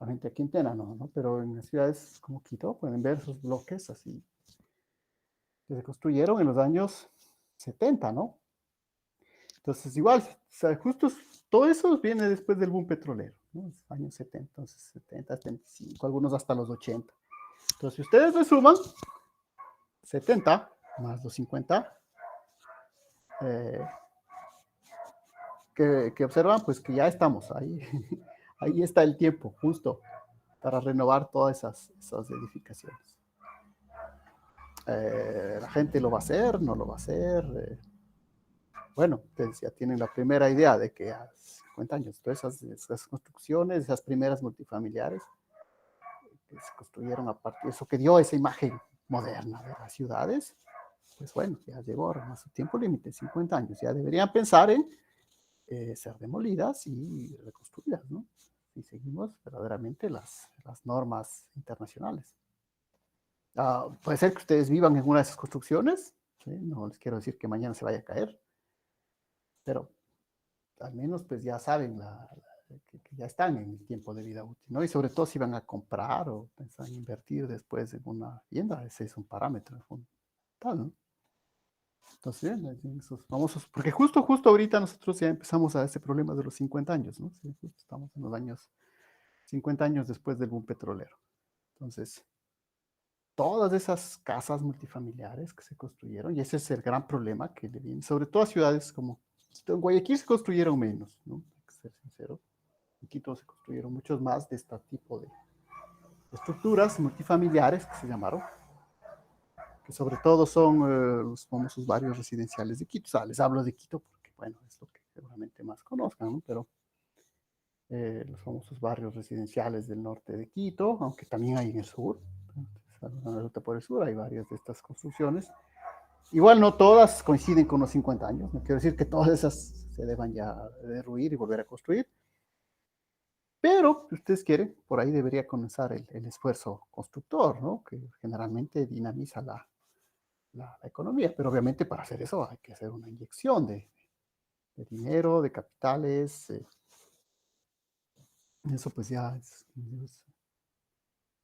la gente aquí en Tena no, pero en las ciudades como Quito pueden ver esos bloques así que se construyeron en los años 70, ¿no? Entonces, igual, o sea, justo todo eso viene después del boom petrolero, ¿no? Los años 70, entonces 70, 75, algunos hasta los 80. Entonces, si ustedes le suman 70 más los 50, eh, que observan, pues que ya estamos ahí. Ahí está el tiempo justo para renovar todas esas edificaciones. La gente lo va a hacer, no lo va a hacer. Bueno, ustedes ya tienen la primera idea de que a 50 años, todas esas construcciones, esas primeras multifamiliares que se construyeron a partir de eso, que dio esa imagen moderna de las ciudades, pues bueno, ya llegó a su tiempo límite, 50 años. Ya deberían pensar en ser demolidas y reconstruidas, ¿no? Y seguimos verdaderamente las normas internacionales. Puede ser que ustedes vivan en una de esas construcciones, ¿sí? No les quiero decir que mañana se vaya a caer, pero al menos pues ya saben que ya están en el tiempo de vida útil, ¿no? Y sobre todo si van a comprar o piensan invertir después en una vivienda, ese es un parámetro fundamental, ¿no? Entonces, esos famosos, porque justo ahorita nosotros ya empezamos a ese problema de los 50 años, ¿no? Sí, justo estamos en los años 50 años después del boom petrolero. Entonces, todas esas casas multifamiliares que se construyeron, y ese es el gran problema que le viene, sobre todo a ciudades como Quito. En Guayaquil se construyeron menos, ¿no? Hay que ser sincero. En Quito se construyeron muchos más de este tipo de estructuras multifamiliares que se llamaron, que sobre todo son los famosos barrios residenciales de Quito. O sea, les hablo de Quito porque, bueno, es lo que seguramente más conozcan, ¿no? Pero los famosos barrios residenciales del norte de Quito, aunque también hay en el sur, en la ruta por el sur hay varias de estas construcciones. Igual no todas coinciden con los 50 años, no quiero decir que todas esas se deban ya derruir y volver a construir, pero si ustedes quieren, por ahí debería comenzar el esfuerzo constructor, ¿no? Que generalmente dinamiza la economía, pero obviamente para hacer eso hay que hacer una inyección de dinero, de capitales, eso pues ya es.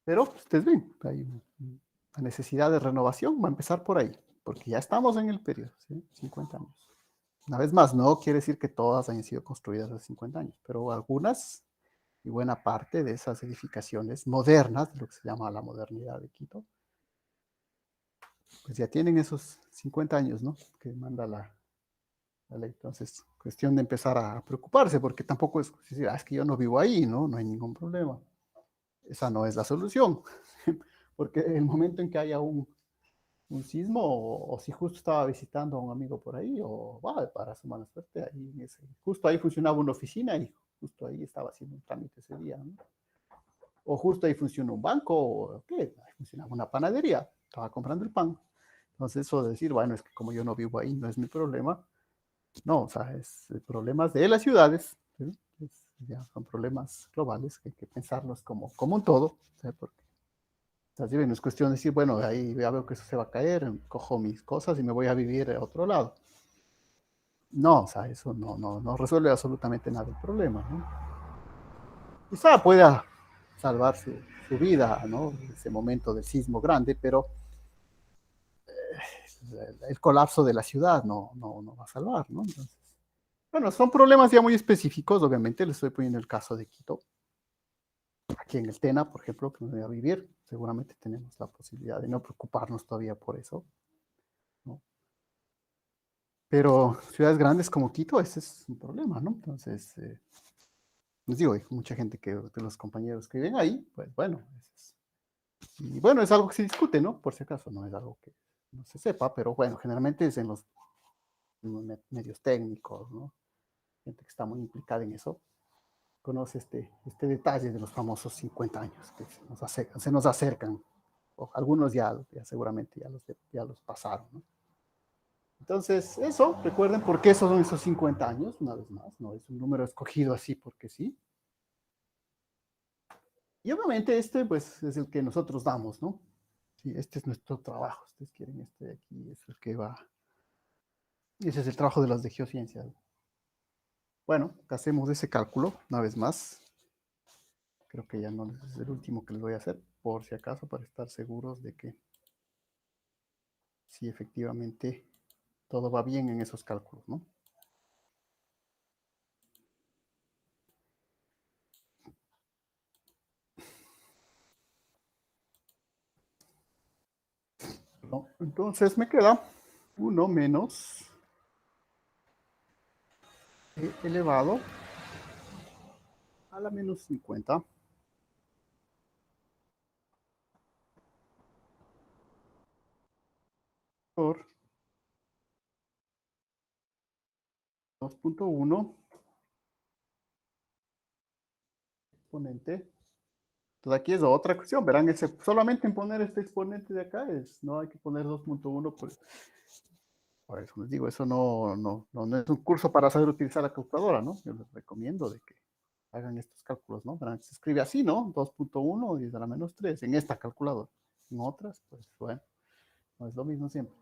Pero ustedes ven, hay una necesidad de renovación, va a empezar por ahí, porque ya estamos en el periodo, ¿sí? 50 años. Una vez más, no quiere decir que todas hayan sido construidas hace 50 años, pero algunas y buena parte de esas edificaciones modernas, de lo que se llama la modernidad de Quito, pues ya tienen esos 50 años, ¿no? Que manda la ley. Entonces, cuestión de empezar a preocuparse, porque tampoco es decir, es que yo no vivo ahí, ¿no? No hay ningún problema. Esa no es la solución, porque el momento en que haya un sismo, o si justo estaba visitando a un amigo por ahí, o para su mala suerte, ahí justo ahí funcionaba una oficina y justo ahí estaba haciendo un trámite ese día, ¿no? O justo ahí funciona un banco, o ¿qué? Ahí funcionaba una panadería, estaba comprando el pan. Entonces, eso de decir, bueno, es que como yo no vivo ahí, no es mi problema. No, o sea, es problemas de las ciudades, ¿sí? Ya son problemas globales que hay que pensarlos como un todo, ¿sí? Porque no es cuestión de decir, bueno, ahí ya veo que eso se va a caer, cojo mis cosas y me voy a vivir a otro lado. No, o sea, eso no resuelve absolutamente nada el problema, ¿no? Quizá pueda salvar su vida, ¿no? En ese momento del sismo grande, pero el colapso de la ciudad no va a salvar, ¿no? Entonces, bueno, son problemas ya muy específicos, obviamente, les estoy poniendo el caso de Quito. Aquí en el Tena, por ejemplo, que me voy a vivir, seguramente tenemos la posibilidad de no preocuparnos todavía por eso, ¿no? Pero ciudades grandes como Quito, ese es un problema, ¿no? Entonces, les digo, hay mucha gente de los compañeros que viven ahí, pues bueno, y bueno, es algo que se discute, ¿no? Por si acaso, no es algo que no se sepa, pero bueno, generalmente es en los medios técnicos, ¿no? Gente que está muy implicada en eso, conoce este detalle de los famosos 50 años que se nos acercan. O algunos ya seguramente ya los pasaron, ¿no? Entonces, eso, recuerden por qué son esos 50 años, una vez más, no es un número escogido así porque sí. Y obviamente este, pues, es el que nosotros damos, ¿no? Sí, este es nuestro trabajo. Ustedes quieren este de aquí, es el que va. Ese es el trabajo de las de geociencias. Bueno, hacemos ese cálculo, una vez más. Creo que ya no es el último que les voy a hacer, por si acaso, para estar seguros de que sí, efectivamente, todo va bien en esos cálculos, ¿no? ¿No? Entonces me queda 1 menos e elevado a la menos 50 por 2.1 exponente. Entonces aquí es otra cuestión, verán, solamente en poner este exponente de acá no hay que poner 2.1, pues por eso les digo, eso no es un curso para saber utilizar la calculadora, ¿no? Yo les recomiendo de que hagan estos cálculos, ¿no? Verán, se escribe así, ¿no? 2.1 10 a la menos 3 en esta calculadora. En otras, pues bueno, no es lo mismo siempre.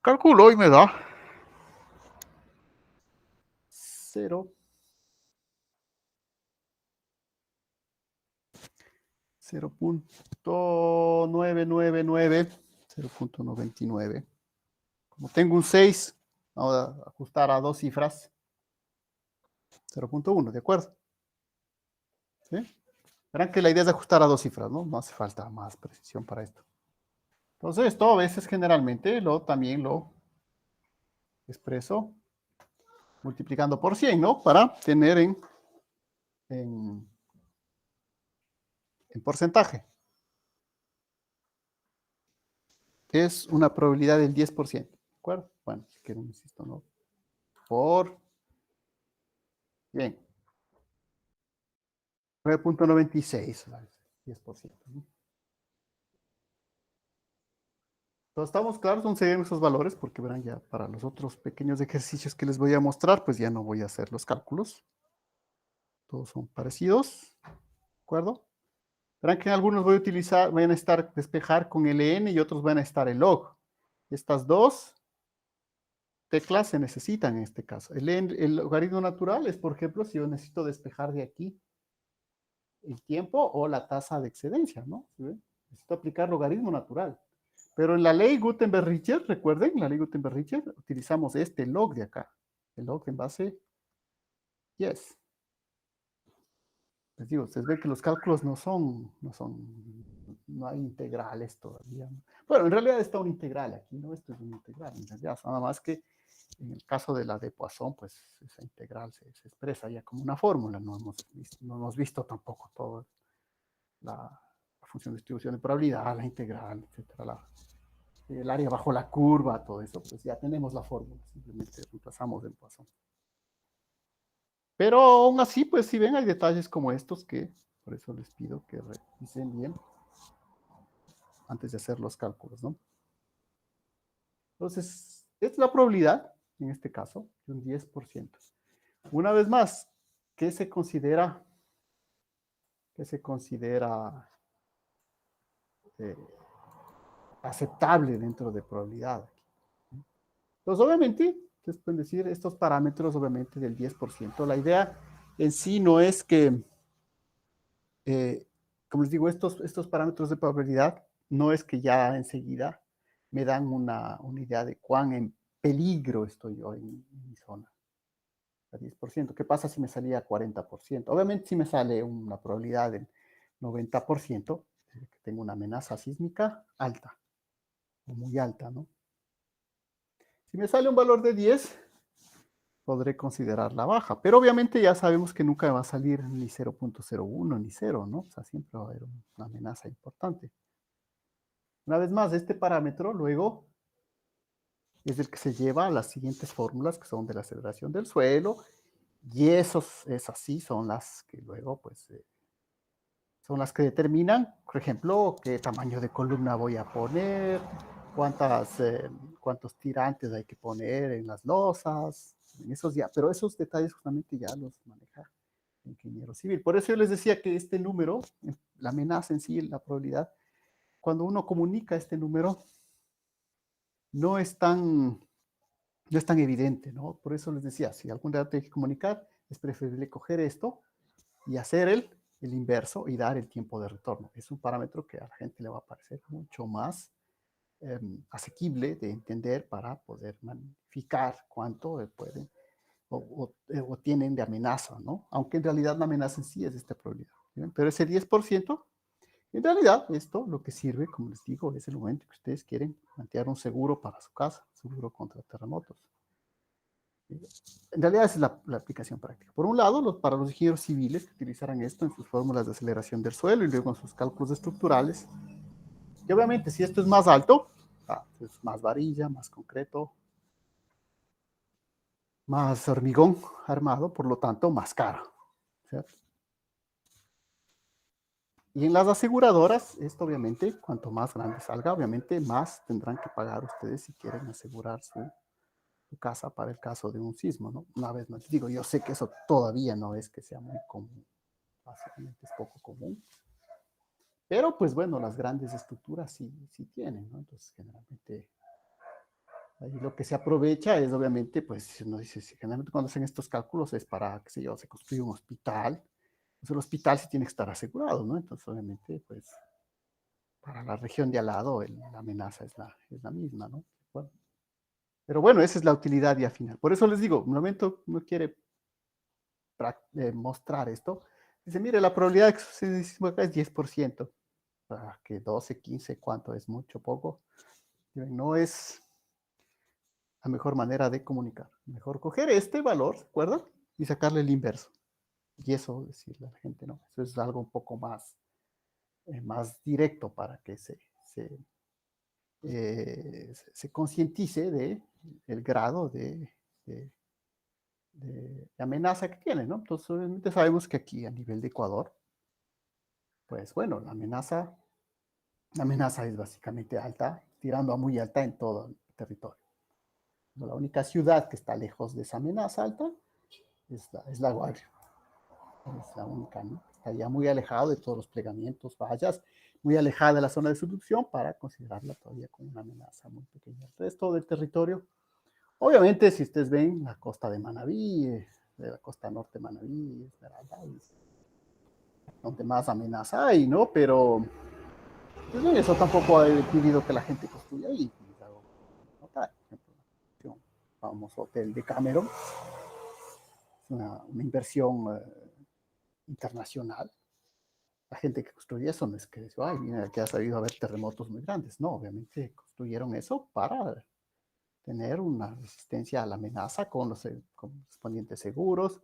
Calculo y me da 0, 0.999, 0.99. Como tengo un 6, vamos a ajustar a dos cifras. 0.1, ¿de acuerdo? ¿Sí? Verán que la idea es ajustar a dos cifras, ¿no? No hace falta más precisión para esto. Entonces, esto a veces generalmente también lo expreso multiplicando por 100, ¿no? Para tener en, en porcentaje. Es una probabilidad del 10%, ¿de acuerdo? Bueno, si quieren, insisto, ¿no? Por, bien, 9.96, 10%, ¿no? Entonces, estamos claros dónde serían esos valores, porque verán ya para los otros pequeños ejercicios que les voy a mostrar, pues ya no voy a hacer los cálculos. Todos son parecidos, ¿de acuerdo? Verán que en algunos voy a utilizar, van a estar despejar con ln y otros van a estar el log. Estas dos teclas se necesitan en este caso. El logaritmo natural es, por ejemplo, si yo necesito despejar de aquí el tiempo o la tasa de excedencia, ¿no? ¿Sí ven? Necesito aplicar logaritmo natural. Pero en la ley Gutenberg-Richter, recuerden, la ley Gutenberg-Richter, utilizamos este log de acá. El log en base yes. Les digo, ustedes ven que los cálculos no hay integrales todavía. Bueno, en realidad está un integral aquí, ¿no? Esto es un integral, en realidad, nada más que en el caso de la de Poisson, pues esa integral se expresa ya como una fórmula, no hemos visto tampoco toda la función de distribución de probabilidad, la integral, etcétera, el área bajo la curva, todo eso, pues ya tenemos la fórmula, simplemente reemplazamos el Poisson. Pero aún así, pues si ven, hay detalles como estos que por eso les pido que revisen bien antes de hacer los cálculos, ¿no? Entonces, es la probabilidad, en este caso, de un 10%. Una vez más, ¿qué se considera, qué se considera eh, aceptable dentro de probabilidad? Entonces, obviamente, ustedes pueden decir estos parámetros, obviamente, del 10%. La idea en sí no es que, como les digo, estos parámetros de probabilidad no es que ya enseguida me dan una idea de cuán en peligro estoy yo en mi zona. A 10%. ¿Qué pasa si me salía a 40%? Obviamente, si me sale una probabilidad del 90%, que tengo una amenaza sísmica alta, o muy alta, ¿no? Si me sale un valor de 10, podré considerarla baja, pero obviamente ya sabemos que nunca va a salir ni 0.01 ni 0, ¿no? O sea, siempre va a haber una amenaza importante. Una vez más, este parámetro luego es el que se lleva a las siguientes fórmulas que son de la aceleración del suelo, y esas sí son las que luego, pues, son las que determinan, por ejemplo, qué tamaño de columna voy a poner, cuántos tirantes hay que poner en las losas, pero esos detalles justamente ya los maneja el ingeniero civil. Por eso yo les decía que este número, la amenaza en sí, la probabilidad, cuando uno comunica este número, no es tan, no es tan evidente, ¿no? Por eso les decía, si algún dato hay que comunicar, es preferible coger esto y hacer el inverso y dar el tiempo de retorno. Es un parámetro que a la gente le va a parecer mucho más asequible de entender para poder magnificar cuánto pueden o tienen de amenaza, ¿no? Aunque en realidad la amenaza en sí es esta probabilidad. ¿Bien? Pero ese 10%, en realidad, esto lo que sirve, como les digo, es el momento que ustedes quieren plantear un seguro para su casa, seguro contra terremotos. En realidad esa es la aplicación práctica. Por un lado, para los ingenieros civiles que utilizarán esto en sus fórmulas de aceleración del suelo y luego en sus cálculos estructurales. Y obviamente, si esto es más alto, es más varilla, más concreto, más hormigón armado, por lo tanto, más caro. ¿Cierto? Y en las aseguradoras, esto obviamente, cuanto más grande salga, obviamente más tendrán que pagar ustedes si quieren asegurar su casa para el caso de un sismo, ¿no? Una vez más, digo, yo sé que eso todavía no es que sea muy común, básicamente es poco común, pero pues bueno, las grandes estructuras sí tienen, ¿no? Entonces generalmente ahí lo que se aprovecha es obviamente, pues uno dice, generalmente cuando hacen estos cálculos es para, qué sé yo, se construye un hospital, pues el hospital sí tiene que estar asegurado, ¿no? Entonces obviamente pues para la región de al lado la amenaza es la misma, ¿no? Bueno, pero bueno, esa es la utilidad ya final. Por eso les digo, un momento uno quiere mostrar esto, dice, mire, la probabilidad de que suceda acá es 10%, que 12, 15, ¿cuánto es? Mucho, poco. No es la mejor manera de comunicar. Mejor coger este valor, ¿se acuerdan? Y sacarle el inverso. Y eso decirle a la gente, no, eso es algo un poco más directo para que se concientice del grado de amenaza que tiene, ¿no? Entonces, obviamente sabemos que aquí a nivel de Ecuador, pues bueno, la amenaza es básicamente alta, tirando a muy alta en todo el territorio. La única ciudad que está lejos de esa amenaza alta es La Guardia. Es la única, ¿no? Está ya muy alejado de todos los plegamientos, vallas, muy alejada de la zona de subducción para considerarla todavía como una amenaza muy pequeña. El resto del territorio, obviamente, si ustedes ven la costa de Manabí, de la costa norte de Manabí, Esmeralda, es donde más amenaza hay, ¿no? Pero pues, eso tampoco ha impedido que la gente construya ahí. Por ejemplo, el famoso hotel de Cameron, es una inversión internacional. La gente que construye eso no es que dice, ay, mira, que ha sabido haber terremotos muy grandes. No, obviamente construyeron eso para tener una resistencia a la amenaza con los correspondientes seguros,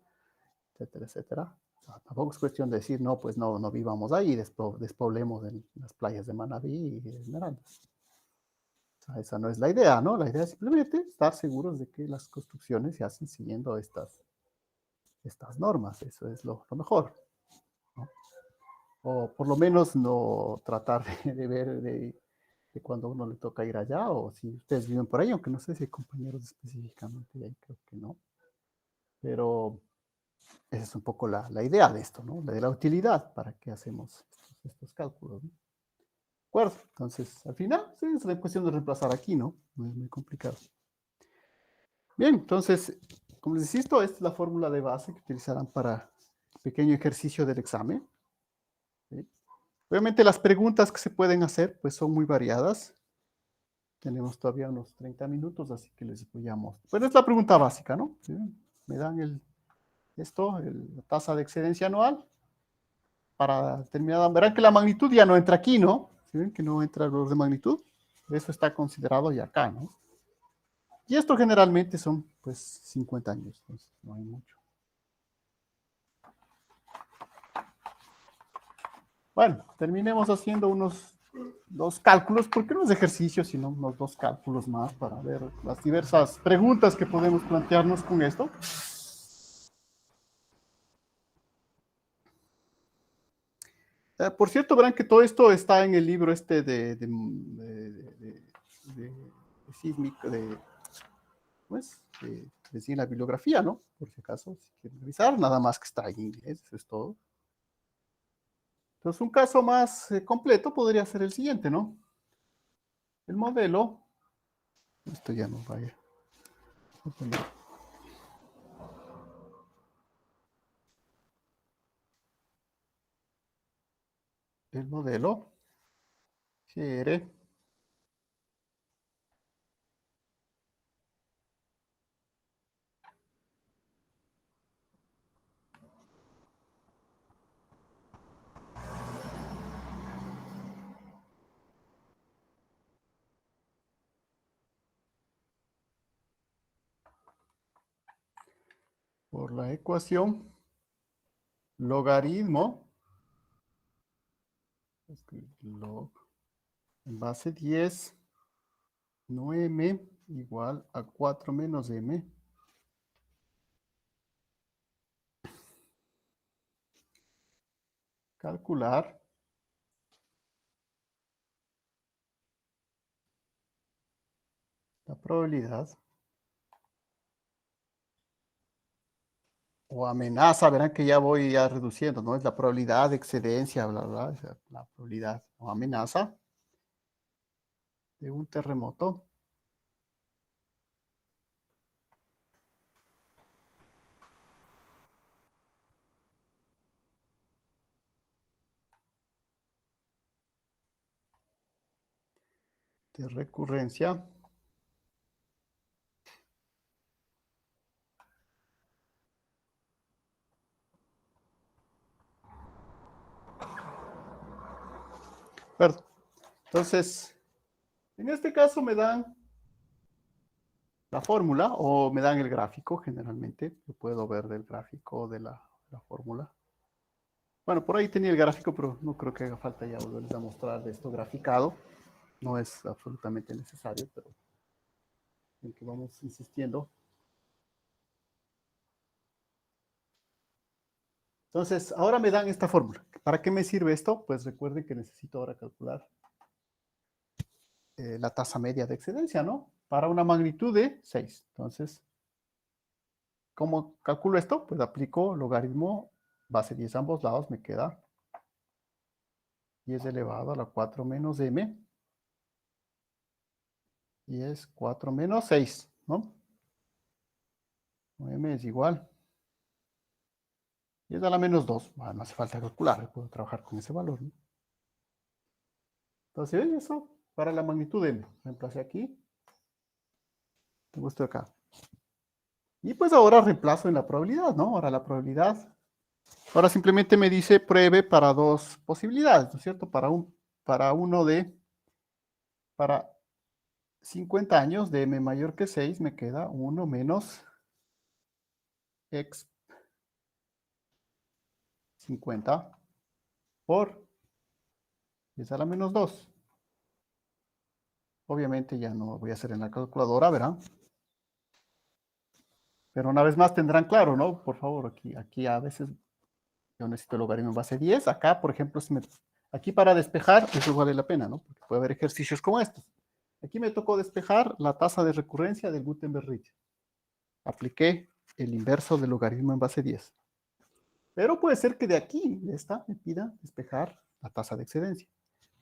etcétera, etcétera. O sea, tampoco es cuestión de decir, no, pues no vivamos ahí, despoblemos en las playas de Manabí y de Esmeraldas. O sea, esa no es la idea, ¿no? La idea es simplemente estar seguros de que las construcciones se hacen siguiendo estas normas. Eso es lo mejor, ¿no? O por lo menos no tratar de ver de cuando a uno le toca ir allá, o si ustedes viven por ahí, aunque no sé si hay compañeros específicamente de ahí, creo que no. Pero esa es un poco la idea de esto, ¿no? De la utilidad para que hacemos estos cálculos, ¿no? ¿De acuerdo? Entonces, al final, sí, es la cuestión de reemplazar aquí, ¿no? No es muy complicado. Bien, entonces, como les insisto, esta es la fórmula de base que utilizarán para el pequeño ejercicio del examen. ¿Sí? Obviamente las preguntas que se pueden hacer pues son muy variadas. Tenemos todavía unos 30 minutos, así que les voy a mostrar. Bueno, es la pregunta básica, ¿no? ¿Sí? Me dan la tasa de excedencia anual para determinada. Verán que la magnitud ya no entra aquí, ¿no? ¿Sí ven que no entra el valor de magnitud? Eso está considerado ya acá, ¿no? Y esto generalmente son, pues, 50 años, entonces no hay mucho. Bueno, terminemos haciendo unos dos cálculos, porque no es ejercicio, sino unos dos cálculos más para ver las diversas preguntas que podemos plantearnos con esto. Por cierto, verán que todo esto está en el libro este de sísmico, pues, decir la bibliografía, ¿no? Por si acaso, si quieren revisar, nada más que está en inglés, eso es todo. Entonces, un caso más completo podría ser el siguiente, ¿no? El modelo, esto ya no vaya. El modelo quiere por la ecuación logaritmo log en base 10 no m igual a 4 menos m calcular la probabilidad o amenaza, verán que ya voy ya reduciendo, ¿no? Es la probabilidad de excedencia, bla, bla, bla, la probabilidad o amenaza de un terremoto de recurrencia perdón. Entonces, en este caso me dan la fórmula o me dan el gráfico, generalmente. Yo puedo ver del gráfico de la fórmula. Bueno, por ahí tenía el gráfico, pero no creo que haga falta ya volverles a mostrar de esto graficado. No es absolutamente necesario, pero en que vamos insistiendo. Entonces, ahora me dan esta fórmula. ¿Para qué me sirve esto? Pues recuerden que necesito ahora calcular la tasa media de excedencia, ¿no? Para una magnitud de 6. Entonces, ¿cómo calculo esto? Pues aplico logaritmo base 10 a ambos lados, me queda 10 elevado a la 4 menos m, y es 4 menos 6, ¿no? M es igual 10 a la menos 2. Bueno, no hace falta calcular, puedo trabajar con ese valor, ¿no? Entonces, eso para la magnitud m. Reemplacé aquí, tengo esto acá. Y pues ahora reemplazo en la probabilidad, ¿no? Ahora la probabilidad, ahora simplemente me dice pruebe para dos posibilidades, ¿no es cierto? Para 50 años de m mayor que 6 me queda 1 menos x 50 por 10 a la menos 2. Obviamente ya no voy a hacer en la calculadora, ¿verdad? Pero una vez más tendrán claro, ¿no? Por favor, aquí a veces yo necesito el logaritmo en base 10. Acá, por ejemplo, aquí para despejar, eso vale la pena, ¿no? Porque puede haber ejercicios como estos. Aquí me tocó despejar la tasa de recurrencia del Gutenberg-Ritz. Apliqué el inverso del logaritmo en base 10. Pero puede ser que de aquí, de esta, me pida despejar la tasa de excedencia.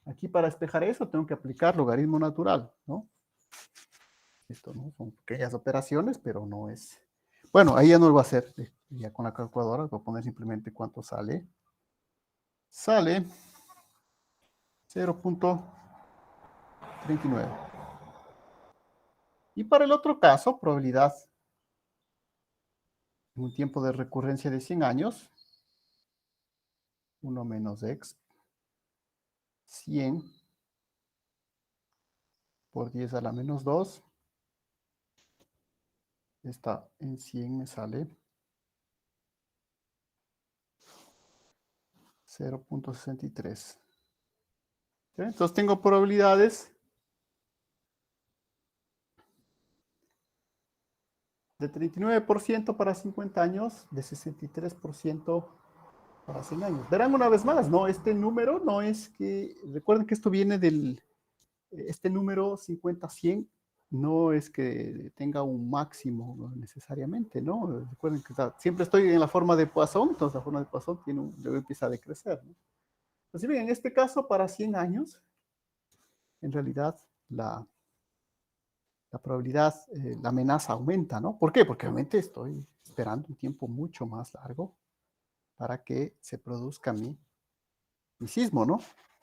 Aquí para despejar eso tengo que aplicar logaritmo natural, ¿no? Esto, ¿no? Son pequeñas operaciones, pero no es... Bueno, ahí ya no lo va a hacer, ya con la calculadora, voy a poner simplemente cuánto sale. Sale 0.39. Y para el otro caso, probabilidad en un tiempo de recurrencia de 100 años, 1 menos x, 100 por 10 a la menos 2. Esta en 100 me sale 0.63. Entonces tengo probabilidades de 39% para 50 años, de 63% para 100 años. Verán una vez más, ¿no? Este número no es que, recuerden que esto viene del, este número 50-100 no es que tenga un máximo, ¿no? Necesariamente, ¿no? Recuerden que siempre estoy en la forma de Poisson, entonces la forma de Poisson luego empieza a decrecer, ¿no? Así bien, en este caso, para 100 años, en realidad la probabilidad, la amenaza aumenta, ¿no? ¿Por qué? Porque obviamente estoy esperando un tiempo mucho más largo para que se produzca mi sismo, ¿no?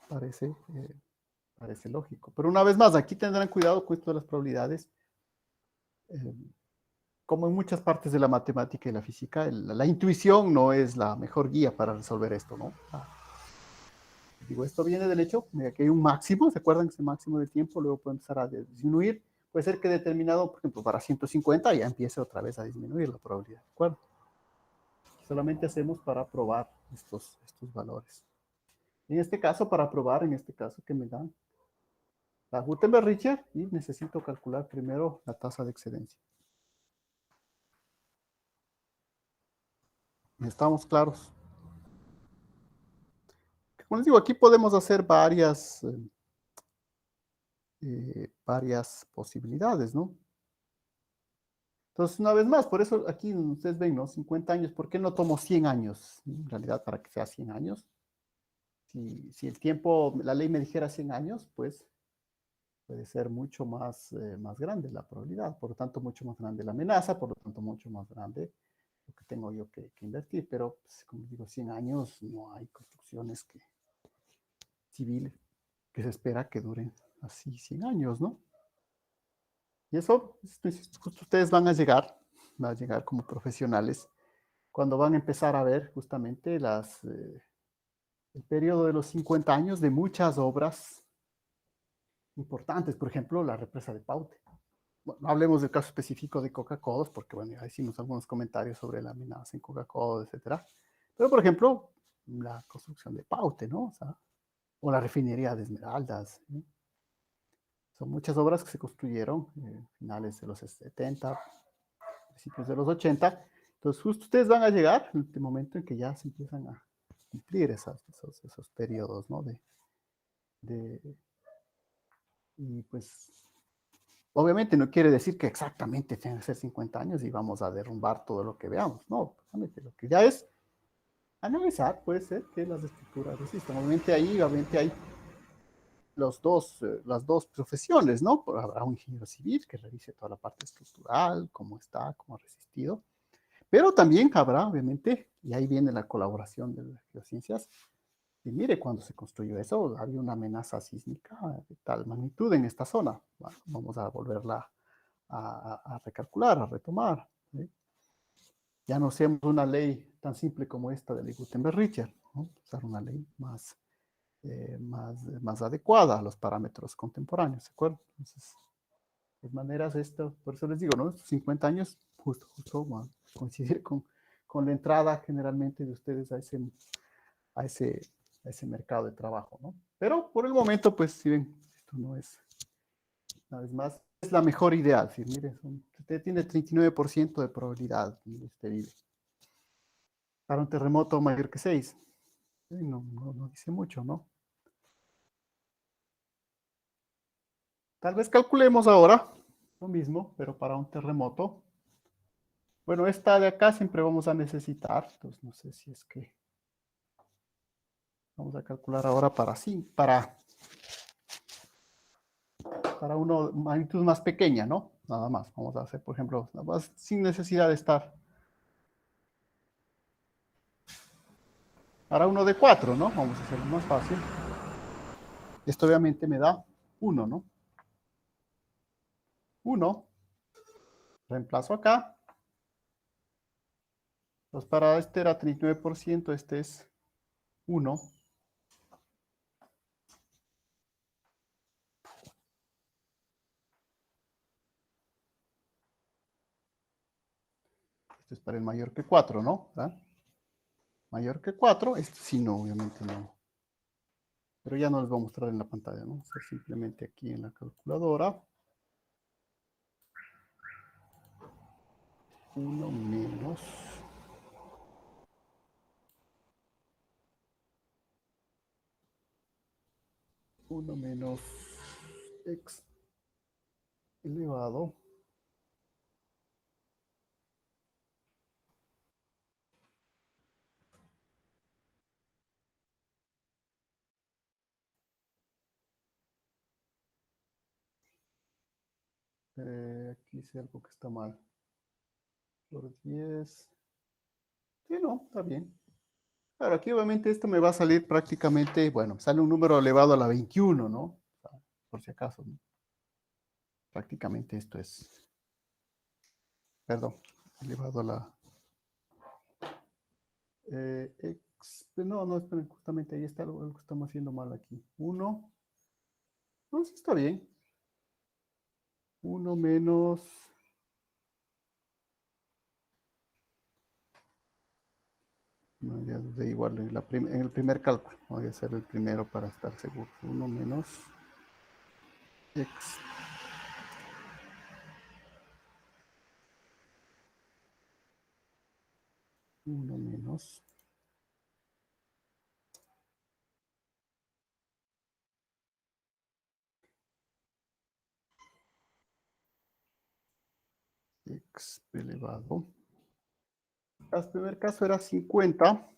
Parece, parece lógico. Pero una vez más, aquí tendrán cuidado con esto de las probabilidades. Como en muchas partes de la matemática y la física, la intuición no es la mejor guía para resolver esto, ¿no? Digo, esto viene del hecho de que hay un máximo, ¿se acuerdan que ese máximo de tiempo luego puede empezar a disminuir? Puede ser que determinado, por ejemplo, para 150 ya empiece otra vez a disminuir la probabilidad, ¿de acuerdo? Solamente hacemos para probar estos valores. En este caso, para probar, en este caso, que me dan la Gutenberg-Richter y necesito calcular primero la tasa de excedencia. ¿Estamos claros? Como les digo, aquí podemos hacer varias posibilidades, ¿no? Entonces, una vez más, por eso aquí ustedes ven, ¿no? 50 años, ¿por qué no tomo 100 años? En realidad, para que sea 100 años. Si el tiempo, la ley me dijera 100 años, pues puede ser mucho más grande la probabilidad, por lo tanto, mucho más grande la amenaza, por lo tanto, mucho más grande lo que tengo yo que invertir. Pero, pues, como digo, 100 años no hay construcciones civiles que se espera que duren así 100 años, ¿no? Y eso, justo ustedes van a llegar como profesionales cuando van a empezar a ver justamente el periodo de los 50 años de muchas obras importantes, por ejemplo, la represa de Paute. Bueno, no hablemos del caso específico de Coca-Cola, porque bueno, ya hicimos algunos comentarios sobre la amenaza en Coca-Cola, etcétera. Pero, por ejemplo, la construcción de Paute, ¿no? O la refinería de Esmeraldas, ¿no? Son muchas obras que se construyeron finales de los 70, principios de los 80. Entonces, justo ustedes van a llegar en el momento en que ya se empiezan a cumplir esos periodos, ¿no? Y pues, obviamente no quiere decir que exactamente tengan que ser 50 años y vamos a derrumbar todo lo que veamos, no, obviamente lo que ya es analizar, puede ser que las estructuras resistan. Obviamente hay las dos profesiones, ¿no? Habrá un ingeniero civil que revise toda la parte estructural, cómo está, cómo ha resistido, pero también habrá, obviamente, y ahí viene la colaboración de las geociencias, y mire, cuando se construyó eso, había una amenaza sísmica de tal magnitud en esta zona. Bueno, vamos a volverla a recalcular, a retomar, ¿sí? Ya no hacemos una ley tan simple como esta de Gutenberg-Richter, ¿no? Usar una ley más adecuada a los parámetros contemporáneos, ¿de acuerdo? Entonces, de maneras, por eso les digo, ¿no? Estos 50 años, justo van a coincidir con la entrada generalmente de ustedes a ese mercado de trabajo, ¿no? Pero por el momento, pues, si ven, esto no es, una vez más, es la mejor idea. Si mire, usted tiene 39% de probabilidad donde usted vive. Para un terremoto mayor que 6. No dice mucho, ¿no? Tal vez calculemos ahora lo mismo, pero para un terremoto. Bueno, esta de acá siempre vamos a necesitar, entonces no sé si es que vamos a calcular ahora para una magnitud más pequeña, ¿no? nada más. Vamos a hacer, por ejemplo, nada más sin necesidad de estar. Ahora uno de 4, ¿no? Vamos a hacerlo más fácil. Esto obviamente me da 1, ¿no? 1. Reemplazo acá. Entonces, para este era 39%, este es 1. Esto es para el mayor que 4, ¿no? ¿verdad? Mayor que 4, este sí no, obviamente no. Pero ya no les voy a mostrar en la pantalla, ¿no? Vamos a hacer simplemente aquí en la calculadora. 1 menos 1 menos x elevado aquí hice algo que está mal. Por 10. Sí, no, está bien. Claro, aquí obviamente esto me va a salir prácticamente, bueno, sale un número elevado a la 21, ¿no? O sea, por si acaso, ¿no? Prácticamente esto es, perdón, elevado a la no, no, esperen, justamente ahí está algo que estamos haciendo mal aquí. 1, no, sí está bien. 1 menos, no, ya de igual en el primer cálculo. Voy a hacer el primero para estar seguro. 1 menos x 1 menos x elevado. El primer caso era 50.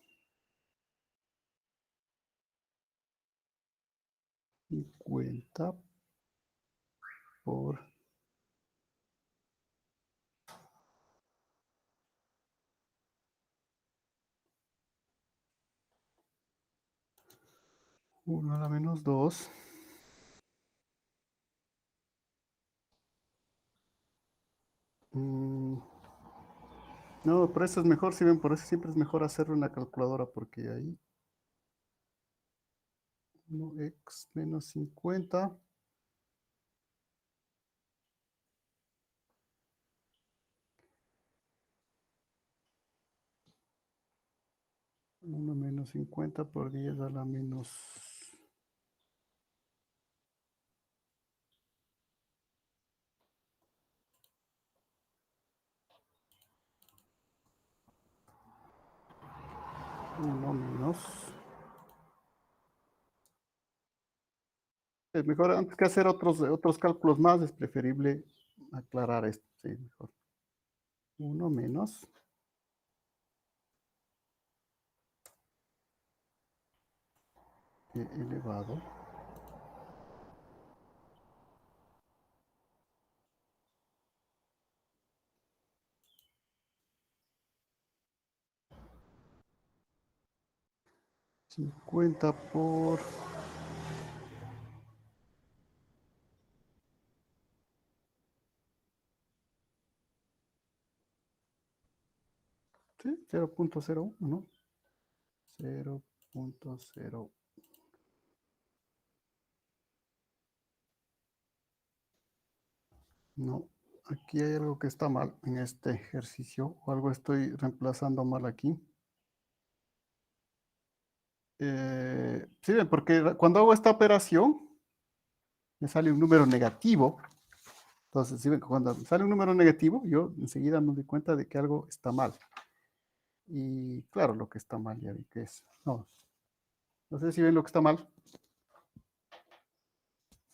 50 por 1 a la menos 2. No, por eso es mejor, si ven, por eso siempre es mejor hacerlo en la calculadora, porque ahí 1x menos 50 1 menos 50 por 10 a la menos 1 menos. Es mejor, antes que hacer otros cálculos más, es preferible aclarar esto. Sí, mejor. 1 menos e elevado 50 por 0.01, ¿no? 0.0. No, aquí hay algo que está mal en este ejercicio, o algo estoy reemplazando mal aquí. Sí, porque cuando hago esta operación, me sale un número negativo. Entonces, ¿sí ven? Cuando sale un número negativo, yo enseguida me doy cuenta de que algo está mal. Y claro, lo que está mal ya vi que es. No, no sé si ven lo que está mal.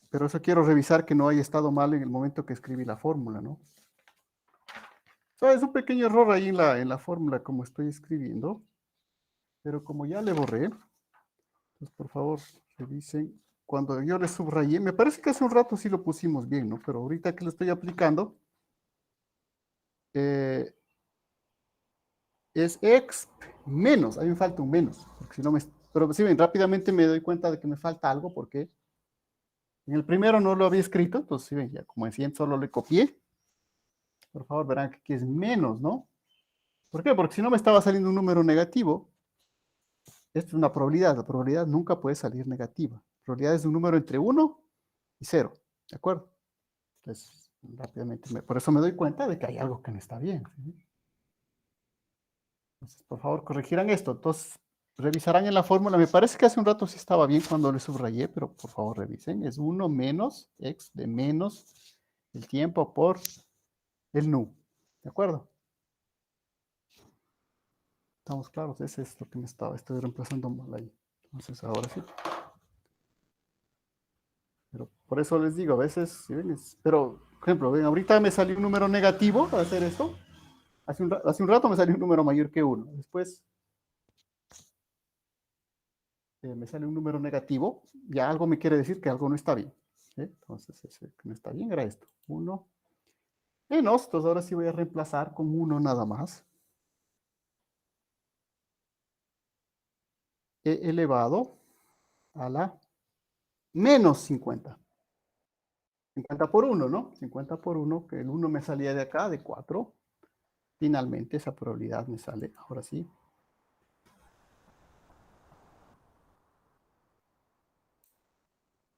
Pero eso quiero revisar que no haya estado mal en el momento que escribí la fórmula, ¿no? Es un pequeño error ahí en la fórmula como estoy escribiendo. Pero como ya le borré, pues por favor, revisen. Cuando yo le subrayé, me parece que hace un rato sí lo pusimos bien, ¿no? Pero ahorita que lo estoy aplicando, es exp menos, ahí me falta un menos, porque si no pero si ven, rápidamente me doy cuenta de que me falta algo, porque en el primero no lo había escrito, entonces si ven, ya como decían, solo le copié. Por favor, verán que aquí es menos, ¿no? ¿Por qué? Porque si no me estaba saliendo un número negativo, esto es una probabilidad, la probabilidad nunca puede salir negativa. La probabilidad es un número entre 1 y 0, ¿de acuerdo? Entonces, rápidamente, por eso me doy cuenta de que hay algo que no está bien. ¿Sí? Entonces, por favor, corregirán esto. Entonces, revisarán en la fórmula. Me parece que hace un rato sí estaba bien cuando le subrayé, pero por favor revisen. Es 1 menos x de menos el tiempo por el nu. ¿De acuerdo? ¿Estamos claros? Ese es lo que estoy reemplazando mal ahí. Entonces, ahora sí. Pero por eso les digo, a veces, ¿sí ven? Pero, por ejemplo, ven, ahorita me salió un número negativo para hacer esto. Hace un rato me salió un número mayor que 1. Después me sale un número negativo. Ya algo me quiere decir que algo no está bien. ¿Sí? Entonces, ese que no está bien era esto. 1 menos. Entonces, ahora sí voy a reemplazar con 1 nada más. E elevado a la menos 50. 50 por 1, ¿no? 50 por 1, que el 1 me salía de acá, de 4. Finalmente, esa probabilidad me sale, ahora sí.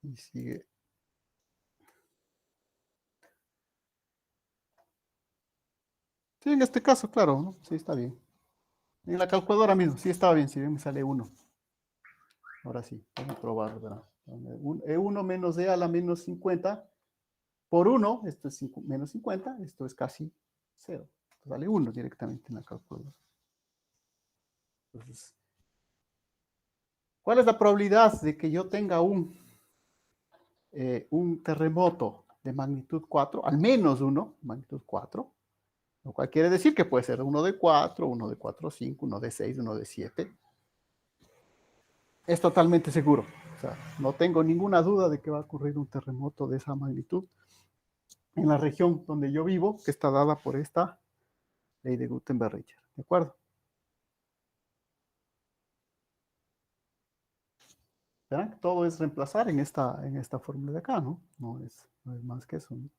Y sigue. Sí, en este caso, claro, ¿no? Sí, está bien. En la calculadora mismo, sí estaba bien, sí, me sale 1. Ahora sí, vamos a probar, ¿verdad? E1 menos E a la menos 50 por 1, esto es menos 50, esto es casi 0. Sale 1 directamente en la calculadora. Entonces, ¿cuál es la probabilidad de que yo tenga un terremoto de magnitud 4, al menos uno, magnitud 4, lo cual quiere decir que puede ser uno de 4, uno de 4,5, uno de 6, uno de 7? Es totalmente seguro. O sea, no tengo ninguna duda de que va a ocurrir un terremoto de esa magnitud en la región donde yo vivo, que está dada por esta ley de Gutenberg-Richter. ¿De acuerdo? ¿Verán? Todo es reemplazar en esta fórmula de acá, ¿no? No es más que eso, ¿no?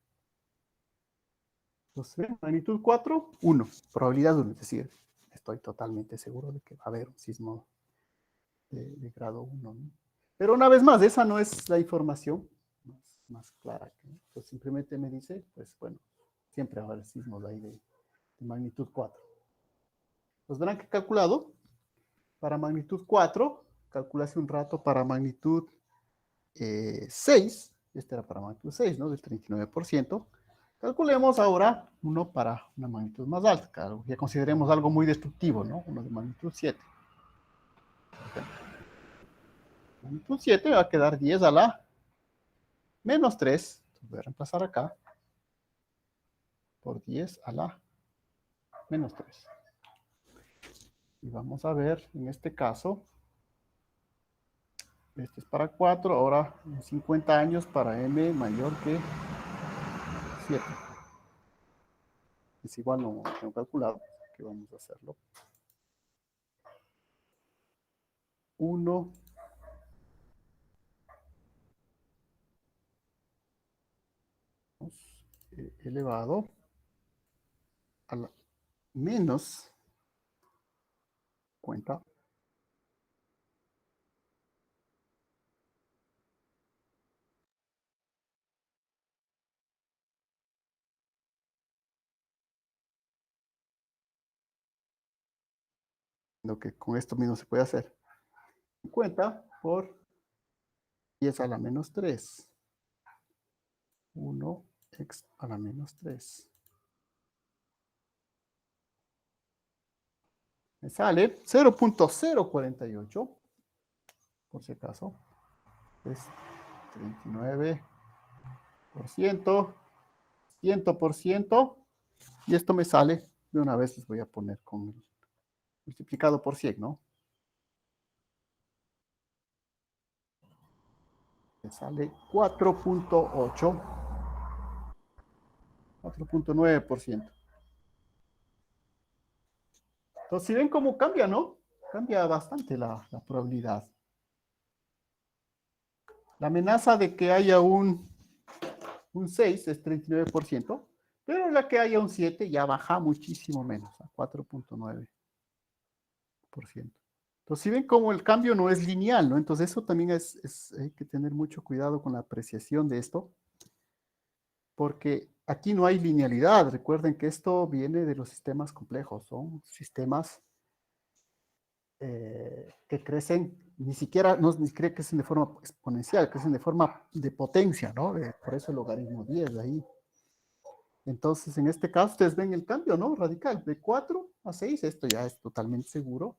Entonces, magnitud 4, 1. Probabilidad 1, es decir, estoy totalmente seguro de que va a haber un sismo de grado 1, ¿no? Pero una vez más, esa no es la información más clara. ¿No? Pues simplemente me dice, pues bueno, siempre va a haber sismos ahí de magnitud 4. Pues verán que he calculado para magnitud 4, calculé hace un rato para magnitud 6, este era para magnitud 6, ¿no? Del 39%. Calculemos ahora uno para una magnitud más alta, claro, ya consideremos algo muy destructivo, ¿no? Uno de magnitud 7. Magnitud 7 va a quedar 10 a la menos 3. Entonces voy a reemplazar acá por 10 a la menos 3. Y vamos a ver, en este caso, este es para 4, ahora en 50 años para m mayor que 7. Es igual, no tengo calculado, que vamos a hacerlo. 1 elevado a la menos 50. Lo que con esto mismo se puede hacer. 50 por 10 a la menos 3. 1x a la menos 3. Me sale 0.048, por si acaso. Es 39%, 100%. Y esto me sale, de una vez les voy a poner con el multiplicado por 100, ¿no? Me sale 4.8, 4.9%. Entonces, si ven cómo cambia, ¿no? Cambia bastante la probabilidad. La amenaza de que haya un 6 es 39%, pero la que haya un 7 ya baja muchísimo menos, a 4.9%. Entonces, si ven cómo el cambio no es lineal, ¿no? Entonces, eso también hay que tener mucho cuidado con la apreciación de esto, porque aquí no hay linealidad. Recuerden que esto viene de los sistemas complejos, son sistemas que crecen, ni siquiera, no, ni siquiera crecen de forma exponencial, crecen de forma de potencia, ¿no? Por eso el logaritmo 10 ahí. Entonces, en este caso, ustedes ven el cambio, ¿no? Radical, de 4 a 6, esto ya es totalmente seguro.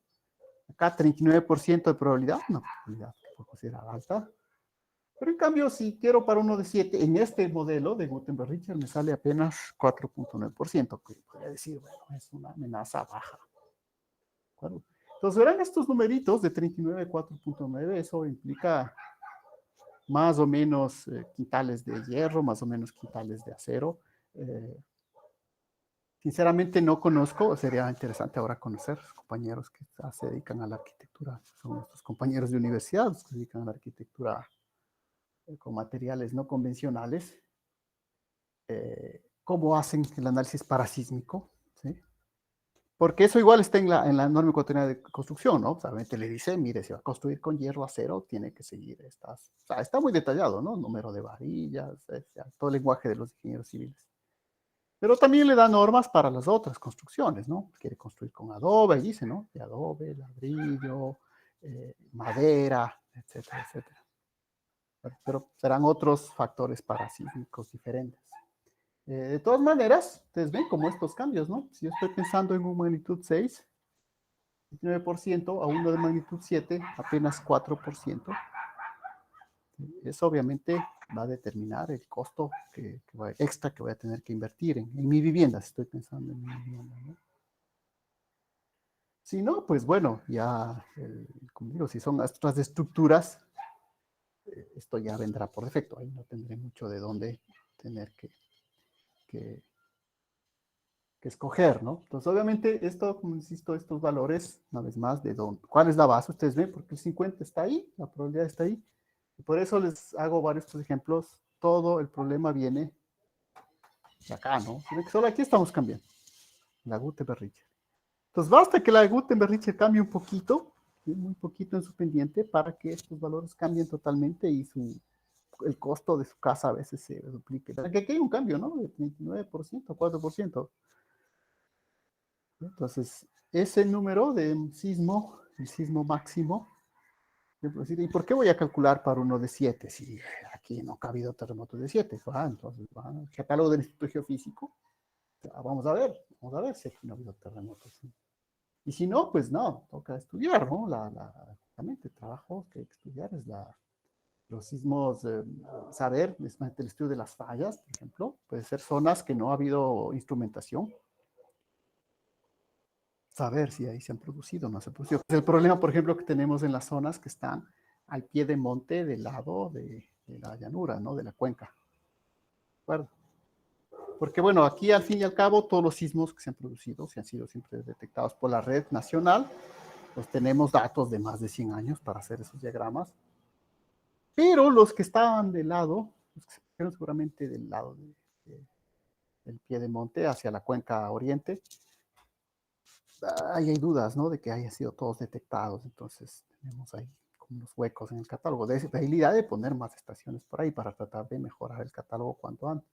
Acá 39% de probabilidad, una probabilidad que puedo considerar alta. Pero en cambio, si quiero para uno de 7, en este modelo de Gutenberg-Richter me sale apenas 4.9%, que podría decir, bueno, es una amenaza baja. Claro. Entonces, verán estos numeritos de 39 a 4.9, eso implica más o menos quintales de hierro, más o menos quintales de acero. Sinceramente no conozco, sería interesante ahora conocer a los compañeros que se dedican a la arquitectura, son nuestros compañeros de universidad, los que se dedican a la arquitectura con materiales no convencionales, cómo hacen el análisis parasísmico, ¿sí? Porque eso igual está en la norma ecuatoriana de construcción, ¿no? Solamente le dice, mire, si va a construir con hierro acero, tiene que seguir estas. O sea, está muy detallado, ¿no? Número de varillas, todo el lenguaje de los ingenieros civiles. Pero también le da normas para las otras construcciones, ¿no? Quiere construir con adobe, y dice, ¿no? De adobe, ladrillo, madera, etcétera, etcétera. Pero serán otros factores parasísmicos diferentes. De todas maneras, ustedes ven como estos cambios, ¿no? Si yo estoy pensando en un magnitud 6, 29%, a uno de magnitud 7, apenas 4%. Eso obviamente va a determinar el costo extra que voy a tener que invertir en mi vivienda, si estoy pensando en mi vivienda, ¿no? Si no, pues bueno, ya, como digo, si son otras estructuras, esto ya vendrá por defecto. Ahí no tendré mucho de dónde tener que escoger, ¿no? Entonces, obviamente, esto, como insisto, estos valores, una vez más, de dónde, ¿cuál es la base? Ustedes ven, porque el 50 está ahí, la probabilidad está ahí. Y por eso les hago varios estos ejemplos. Todo el problema viene de acá, ¿no? Solo aquí estamos cambiando. La Gutenberg-Richter. Entonces, basta que la Gutenberg-Richter cambie un poquito, ¿sí? Muy poquito en su pendiente, para que estos valores cambien totalmente y el costo de su casa a veces se duplique. Para que aquí hay un cambio, ¿no? De 39%, 4%. Entonces, ese número de sismo, el sismo máximo, ¿y por qué voy a calcular para uno de 7 si aquí no ha habido terremotos de 7? Entonces, al catálogo del Instituto Geofísico, vamos a ver si aquí no ha habido terremotos. Y si no, pues no, toca estudiar, ¿no? Justamente el trabajo que hay que estudiar es los sismos, saber, el estudio de las fallas, por ejemplo, puede ser zonas que no ha habido instrumentación, saber si ahí se han producido o no se han producido. El problema, por ejemplo, que tenemos en las zonas que están al pie de monte del lado de la llanura, ¿no? De la cuenca. ¿De acuerdo? Porque, bueno, aquí al fin y al cabo, todos los sismos que se han producido, se han sido siempre detectados por la red nacional, pues tenemos datos de más de 100 años para hacer esos diagramas. Pero los que estaban del lado, los que se pusieron seguramente del lado del pie de monte hacia la cuenca oriente, ahí hay dudas, ¿no? De que hayan sido todos detectados. Entonces, tenemos ahí como los huecos en el catálogo. De esa habilidad de poner más estaciones por ahí para tratar de mejorar el catálogo cuanto antes.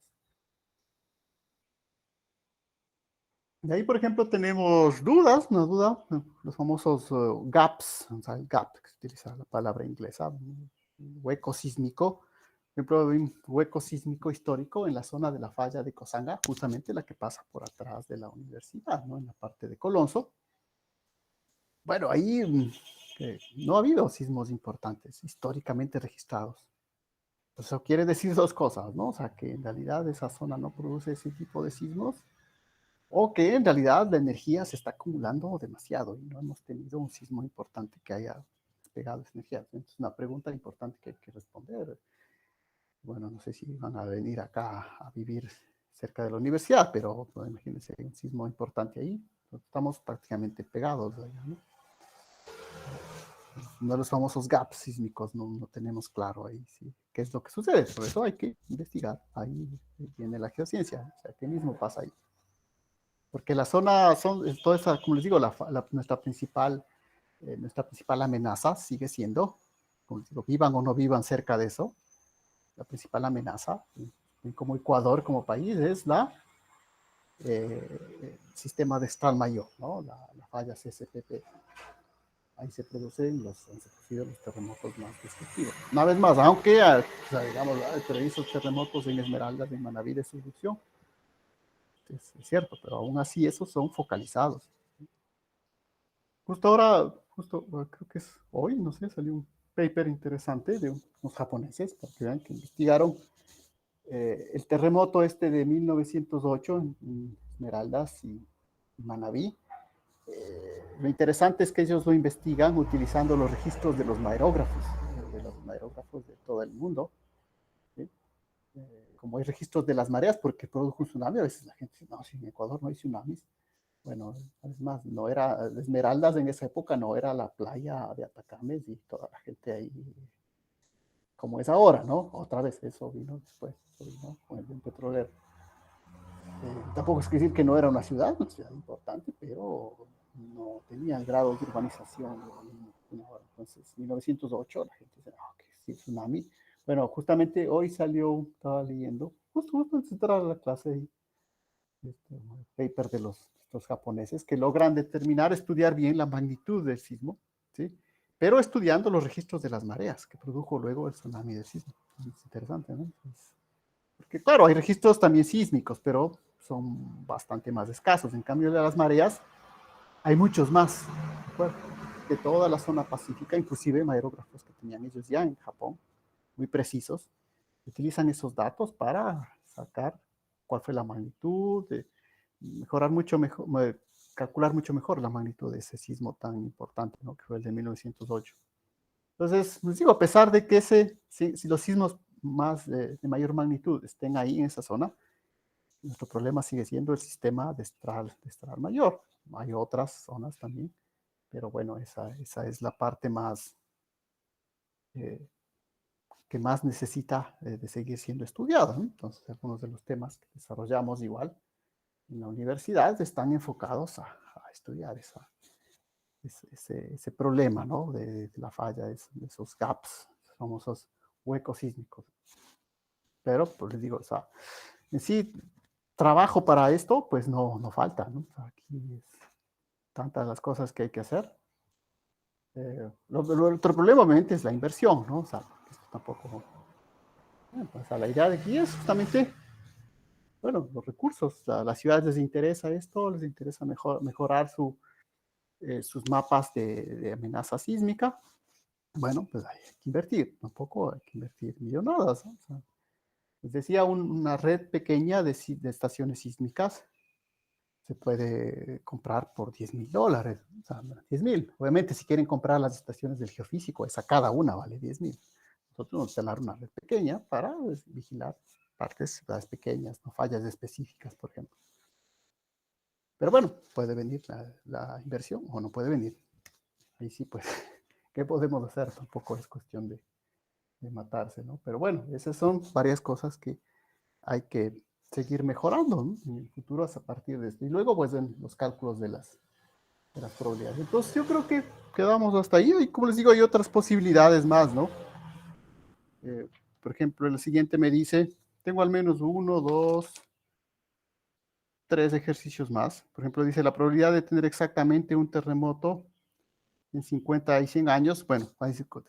De ahí, por ejemplo, tenemos dudas, una duda, los famosos gaps, o sea, el gap, que se utiliza la palabra inglesa, hueco sísmico. Por ejemplo, hay un hueco sísmico histórico en la zona de la falla de Cosanga, justamente la que pasa por atrás de la universidad, ¿no? En la parte de Colonso. Bueno, ahí no ha habido sismos importantes históricamente registrados. Eso quiere decir dos cosas, ¿no? O sea, que en realidad esa zona no produce ese tipo de sismos, o que en realidad la energía se está acumulando demasiado y no hemos tenido un sismo importante que haya despegado esa energía. Entonces, es una pregunta importante que hay que responder. Bueno, no sé si van a venir acá a vivir cerca de la universidad, pero pues, imagínense un sismo importante ahí. Estamos prácticamente pegados allá, ¿no? Uno de los famosos gaps sísmicos, no tenemos claro ahí ¿sí? qué es lo que sucede. Por eso hay que investigar. Ahí viene la geociencia. O sea, ¿qué mismo pasa ahí? Porque la zona, toda esa, como les digo, nuestra principal amenaza sigue siendo, como les digo, vivan o no vivan cerca de eso, la principal amenaza, como Ecuador, como país, es el sistema de Mayor, ¿no? La falla CSPP. Ahí se producen han producido los terremotos más destructivos. Una vez más, aunque, o sea, digamos, pero esos terremotos en Esmeraldas, en Manabí de subducción, es cierto, pero aún así esos son focalizados. Justo ahora, creo que es hoy, no sé, salió un paper interesante de unos japoneses, para que vean que investigaron el terremoto este de 1908 en Esmeraldas y Manabí. Lo interesante es que ellos lo investigan utilizando los registros de los mareógrafos de todo el mundo. ¿Sí? Como hay registros de las mareas, porque produjo un tsunami, a veces la gente dice, no, si en Ecuador no hay tsunamis. Bueno, es más, no era Esmeraldas en esa época, no era la playa de Atacames y toda la gente ahí, como es ahora, ¿no? Otra vez, eso vino después, eso vino con el bien petrolero. Tampoco es decir que no era una ciudad importante, pero no tenía el grado de urbanización. Entonces, 1908, la gente dice, no, que sí, tsunami. Bueno, justamente hoy salió, estaba leyendo, justo antes de entrar a la clase, paper de estos japoneses que logran determinar, estudiar bien la magnitud del sismo, ¿sí? Pero estudiando los registros de las mareas que produjo luego el tsunami del sismo. Es interesante, ¿no? Porque claro, hay registros también sísmicos, pero son bastante más escasos. En cambio, de las mareas hay muchos más, ¿de acuerdo? De toda la zona pacífica, inclusive mareógrafos que tenían ellos ya en Japón, muy precisos, utilizan esos datos para sacar cuál fue la magnitud, mejorar mucho mejor, calcular mucho mejor la magnitud de ese sismo tan importante, ¿no? Que fue el de 1908. Entonces, les digo, a pesar de que si los sismos de mayor magnitud estén ahí en esa zona, nuestro problema sigue siendo el sistema de estral mayor. Hay otras zonas también, pero bueno, esa es la parte más eh, que más necesita de seguir siendo estudiada, ¿no? Entonces, algunos de los temas que desarrollamos igual en la universidad están enfocados a estudiar ese problema, ¿no? De la falla, de esos gaps, esos famosos huecos sísmicos. Pero, pues les digo, o sea, en sí, trabajo para esto, pues no falta, ¿no? O sea, aquí es tantas las cosas que hay que hacer. Otro problema, obviamente, es la inversión, ¿no? O sea, esto tampoco... Pues, la idea de aquí es justamente, bueno, los recursos. A las ciudades les interesa esto, les interesa mejorar sus mapas de amenaza sísmica. Bueno, pues hay que invertir, tampoco hay que invertir millonadas, ¿no? O sea, les decía, una red pequeña de estaciones sísmicas se puede comprar por $10,000. O sea, 10,000. Obviamente, si quieren comprar las estaciones del geofísico, esa cada una vale 10,000. Nosotros vamos a instalar una red pequeña para vigilar ciudades pequeñas, no fallas específicas, por ejemplo. Pero bueno, puede venir la inversión o no puede venir. Ahí sí, pues, ¿qué podemos hacer? Tampoco es cuestión de matarse, ¿no? Pero bueno, esas son varias cosas que hay que seguir mejorando, ¿no? En el futuro a partir de esto. Y luego, pues, en los cálculos de las probabilidades. Entonces, yo creo que quedamos hasta ahí. Y como les digo, hay otras posibilidades más, ¿no? Por ejemplo, el siguiente me dice, tengo al menos 1, 2, 3 ejercicios más. Por ejemplo, dice la probabilidad de tener exactamente un terremoto en 50 y 100 años. Bueno,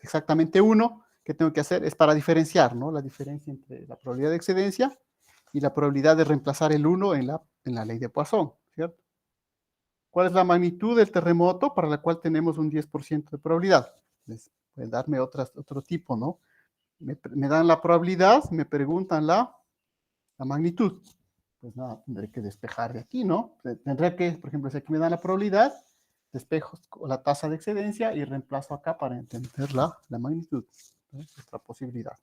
exactamente uno que tengo que hacer es para diferenciar, ¿no? La diferencia entre la probabilidad de excedencia y la probabilidad de reemplazar el 1 en la ley de Poisson, ¿cierto? ¿Cuál es la magnitud del terremoto para la cual tenemos un 10% de probabilidad? Pueden darme otro tipo, ¿no? Me dan la probabilidad, me preguntan la magnitud. Pues nada, tendré que despejar de aquí, ¿no? Tendré que, por ejemplo, si aquí me dan la probabilidad, despejo la tasa de excedencia y reemplazo acá para entender la magnitud. ¿No? Otra posibilidad.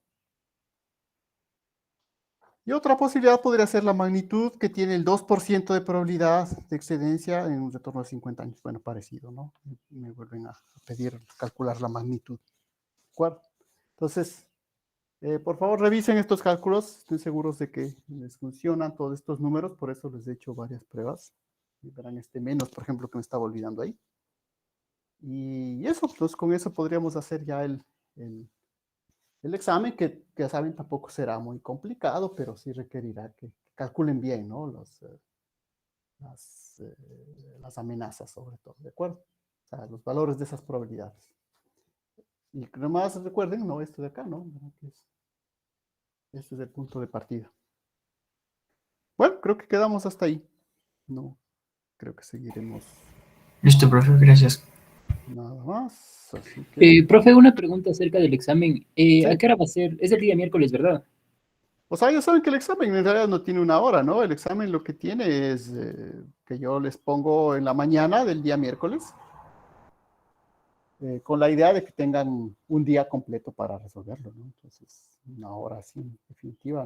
Y otra posibilidad podría ser la magnitud que tiene el 2% de probabilidad de excedencia en un retorno de 50 años. Bueno, parecido, ¿no? Me vuelven a pedir calcular la magnitud. ¿De acuerdo? Entonces, por favor, revisen estos cálculos. Estén seguros de que les funcionan todos estos números. Por eso les he hecho varias pruebas. Y verán este menos, por ejemplo, que me estaba olvidando ahí. Y eso, pues con eso podríamos hacer ya el examen, que ya saben, tampoco será muy complicado, pero sí requerirá que calculen bien, ¿no? Las amenazas, sobre todo, ¿de acuerdo? O sea, los valores de esas probabilidades. Y nomás recuerden, no, esto de acá, ¿no? Este es el punto de partida. Bueno, creo que quedamos hasta ahí. No, creo que seguiremos Listo, profe, gracias. nada más. Así que, Profe, una pregunta acerca del examen. ¿A sí. qué hora va a ser? Es el día miércoles, ¿verdad? O sea, ya saben que el examen en realidad no tiene una hora, ¿no? El examen lo que tiene es que yo les pongo en la mañana del día miércoles, con la idea de que tengan un día completo para resolverlo, ¿no? Entonces, una hora así, definitiva,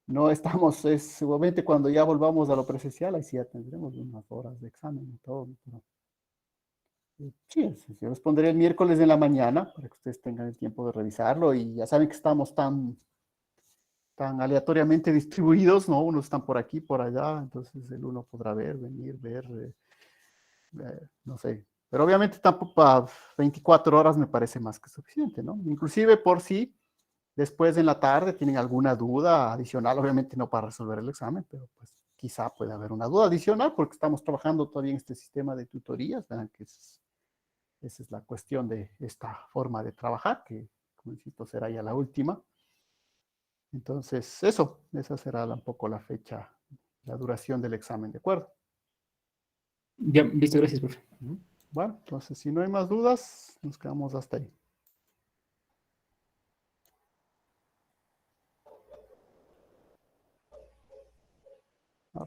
no estamos, es seguramente cuando ya volvamos a lo presencial, ahí sí ya tendremos unas horas de examen y todo, pero sí, yo les pondré el miércoles en la mañana para que ustedes tengan el tiempo de revisarlo y ya saben que estamos tan aleatoriamente distribuidos, ¿no? Unos están por aquí, por allá, entonces el uno podrá venir, ver, no sé. Pero obviamente tampoco para 24 horas me parece más que suficiente, ¿no? Inclusive por si después en la tarde tienen alguna duda adicional, obviamente no para resolver el examen, pero pues quizá puede haber una duda adicional porque estamos trabajando todavía en este sistema de tutorías, ¿verdad? Que esa es la cuestión de esta forma de trabajar, que como insisto será ya la última. Entonces, esa será un poco la fecha, la duración del examen, ¿de acuerdo? Ya, listo, gracias, profe. Bueno, entonces, si no hay más dudas, nos quedamos hasta ahí.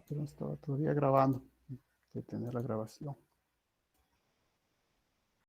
Pero estaba todavía grabando, de tener la grabación.